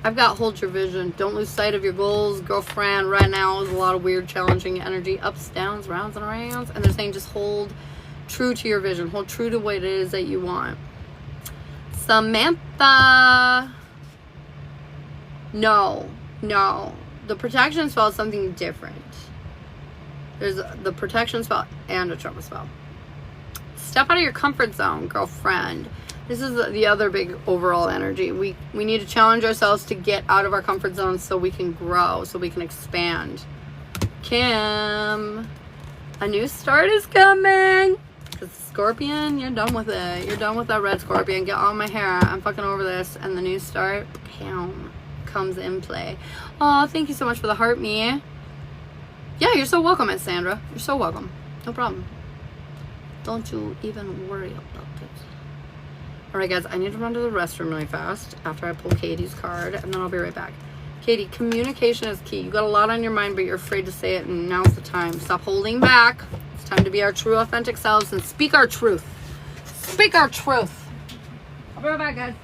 A: I've got hold your vision. Don't lose sight of your goals, girlfriend. Right now is a lot of weird, challenging energy. Ups, downs, rounds, and rounds. And they're saying just hold true to your vision. Hold true to what it is that you want. Samantha. No. The protection spell is something different. There's the protection spell and a trauma spell. Step out of your comfort zone, girlfriend. This is the other big overall energy. We need to challenge ourselves to get out of our comfort zone so we can grow, so we can expand. Kim, a new start is coming. Because Scorpion, you're done with it. You're done with that red Scorpion. Get on my hair. I'm fucking over this. And the new start, bam, comes in play. Oh, thank you so much for the heart, me. Yeah, you're so welcome, Miss Sandra. You're so welcome. No problem. Don't you even worry about it. Alright guys, I need to run to the restroom really fast after I pull Katie's card, and then I'll be right back. Katie, communication is key. You got a lot on your mind, but you're afraid to say it, and now's the time. Stop holding back. It's time to be our true, authentic selves and speak our truth. Speak our truth. I'll be right back, guys.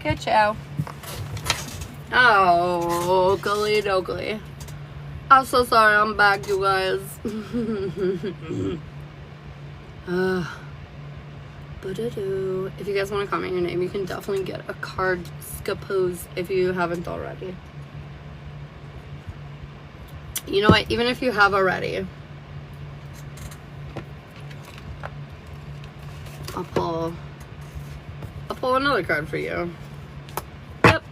A: Good chow. Oh, Oakley dokley. I'm so sorry I'm back, you guys. If you guys want to comment your name, you can definitely get a card scapose if you haven't already. You know what? Even if you have already, I'll pull another card for you. Yep.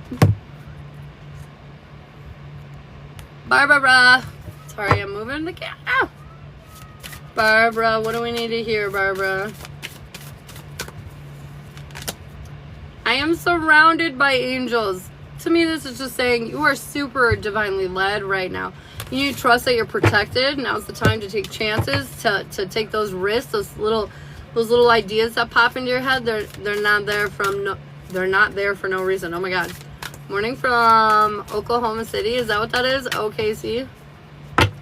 A: Barbara. Sorry, I'm moving the camera. Ah! Barbara, what do we need to hear, Barbara? I am surrounded by angels. To me, this is just saying you are super divinely led right now. You need to trust that you're protected. Now's the time to take chances, to take those risks, those little ideas that pop into your head. They're not there for no reason. Oh my God. Morning from Oklahoma City. Is that what that is? OKC.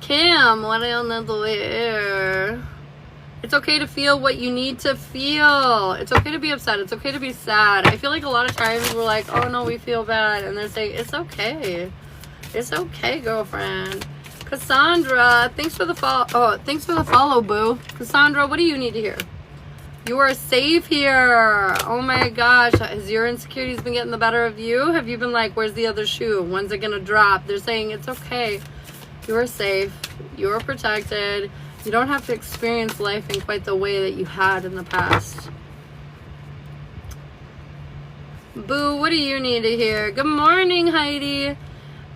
A: Kim, what do you need to hear? It's okay to feel what you need to feel. It's okay to be upset. It's okay to be sad. I feel like a lot of times we're like, oh no, we feel bad. And they're saying, it's okay. It's okay, girlfriend. Cassandra, thanks for the follow. Oh, thanks for the follow, boo. Cassandra, what do you need to hear? You are safe here. Oh my gosh. Has your insecurities been getting the better of you? Have you been like, where's the other shoe? When's it gonna drop? They're saying it's okay. You are safe. You are protected. You don't have to experience life in quite the way that you had in the past. Boo, what do you need to hear? Good morning, Heidi.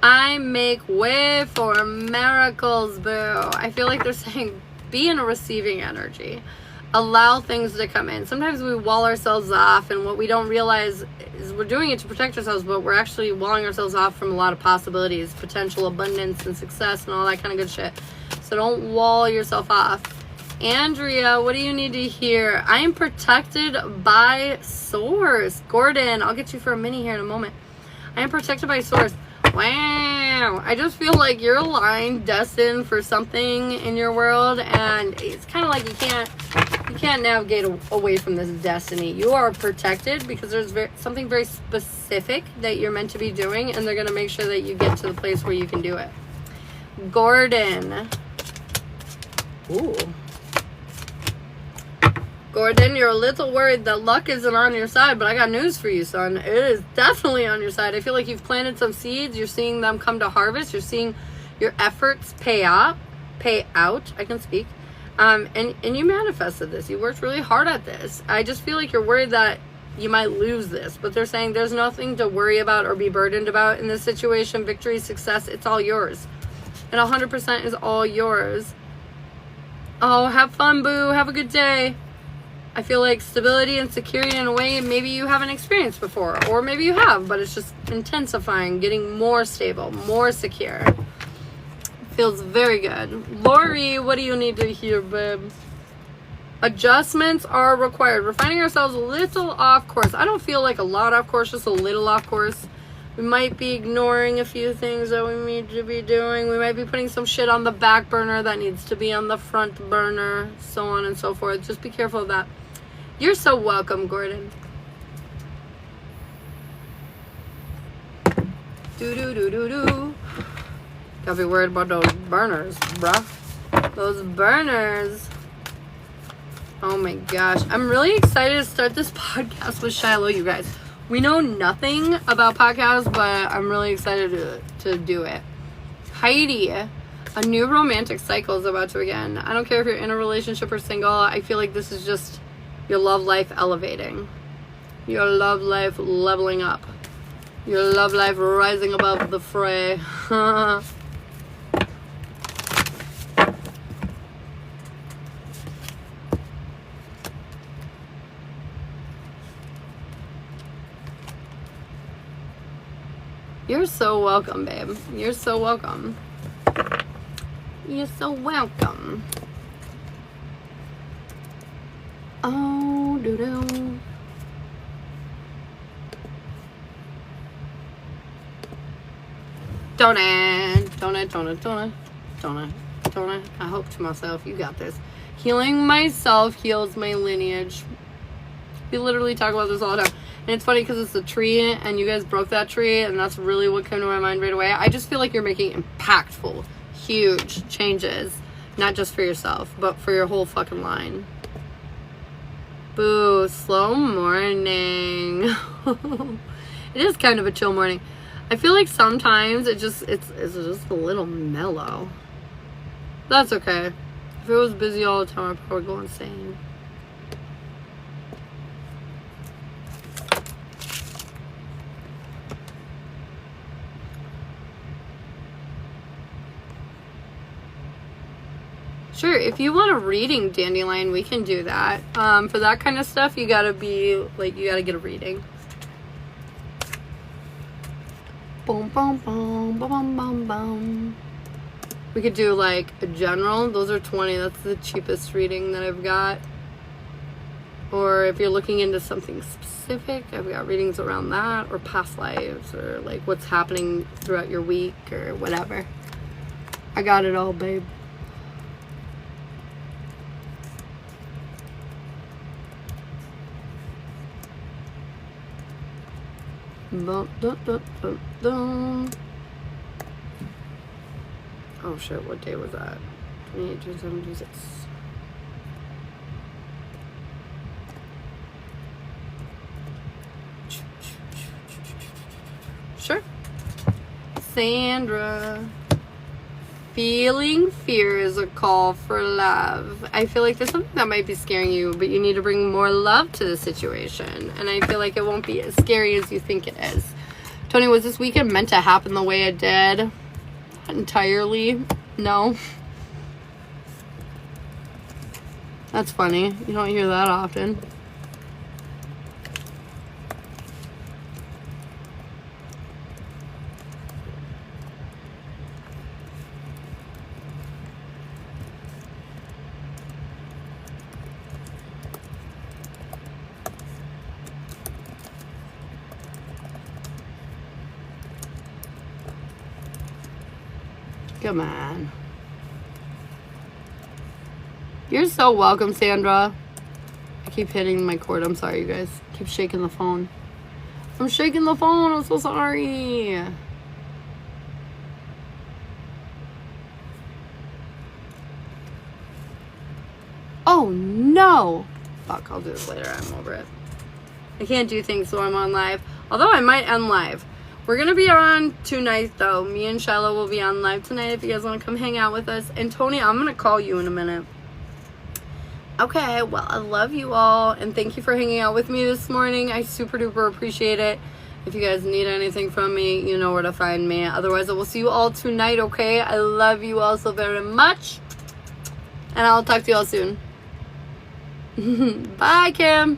A: I make way for miracles, boo. I feel like they're saying be in a receiving energy. Allow things to come in. Sometimes we wall ourselves off, and what we don't realize is we're doing it to protect ourselves, but we're actually walling ourselves off from a lot of possibilities, potential abundance and success and all that kind of good shit. So don't wall yourself off. Andrea, what do you need to hear? I am protected by Source. Gordon, I'll get you for a mini here in a moment. I am protected by Source. Wow. I just feel like you're aligned, destined for something in your world, and it's kind of like you can't navigate away from this destiny. You are protected because there's something very specific that you're meant to be doing, and they're going to make sure that you get to the place where you can do it. Gordon. Ooh. Gordon, you're a little worried that luck isn't on your side, but I got news for you, son. It is definitely on your side. I feel like you've planted some seeds. You're seeing them come to harvest. You're seeing your efforts pay out. I can speak. And you manifested this. You worked really hard at this. I just feel like you're worried that you might lose this, but they're saying there's nothing to worry about or be burdened about in this situation. Victory, success, it's all yours. And 100% is all yours. Oh, have fun, boo. Have a good day. I feel like stability and security in a way maybe you haven't experienced before, or maybe you have, but it's just intensifying, getting more stable, more secure. Feels very good. Lori, what do you need to hear, babe? Adjustments are required. We're finding ourselves a little off course. I don't feel like a lot off course, just a little off course. We might be ignoring a few things that we need to be doing. We might be putting some shit on the back burner that needs to be on the front burner, so on and so forth. Just be careful of that. You're so welcome, Gordon. Do. Gotta be worried about those burners, bruh. Those burners. Oh my gosh. I'm really excited to start this podcast with Shiloh, you guys. We know nothing about podcasts, but I'm really excited to do it. Heidi, a new romantic cycle is about to begin. I don't care if you're in a relationship or single. I feel like this is just your love life elevating. Your love life leveling up. Your love life rising above the fray. You're so welcome, babe. You're so welcome. You're so welcome. Oh, doo-doo. Donut. I hope to myself, you got this. Healing myself heals my lineage. We literally talk about this all the time. And it's funny because it's a tree and you guys broke that tree, and that's really what came to my mind right away. I just feel like you're making impactful, huge changes, not just for yourself, but for your whole fucking line. Boo, slow morning. It is kind of a chill morning. I feel like sometimes it's just a little mellow. That's okay. If it was busy all the time, I'd probably go insane. Sure, if you want a reading, Dandelion, we can do that. For that kind of stuff, you gotta get a reading. Boom, boom, boom, boom, boom, boom. We could do like a general. Those are 20. That's the cheapest reading that I've got. Or if you're looking into something specific, I've got readings around that, or past lives, or like what's happening throughout your week, or whatever. I got it all, babe. Dun, dun, dun, dun, dun. Oh shit, what day was that? 28, 27, 26. Sure. Sandra. Feeling fear is a call for love. I feel like there's something that might be scaring you, but you need to bring more love to the situation. And I feel like it won't be as scary as you think it is. Tony, was this weekend meant to happen the way it did? Not entirely. No. That's funny. You don't hear that often. Come on. You're so welcome, Sandra. I keep hitting my cord. I'm sorry, you guys. Keep shaking the phone. I'm shaking the phone. I'm so sorry. Oh, no. Fuck, I'll do this later. I'm over it. I can't do things while I'm on live. Although I might end live. We're going to be on tonight, though. Me and Shiloh will be on live tonight if you guys want to come hang out with us. And Tony, I'm going to call you in a minute. Okay, well, I love you all. And thank you for hanging out with me this morning. I super duper appreciate it. If you guys need anything from me, you know where to find me. Otherwise, I will see you all tonight, okay? I love you all so very much. And I'll talk to you all soon. Bye, Kim.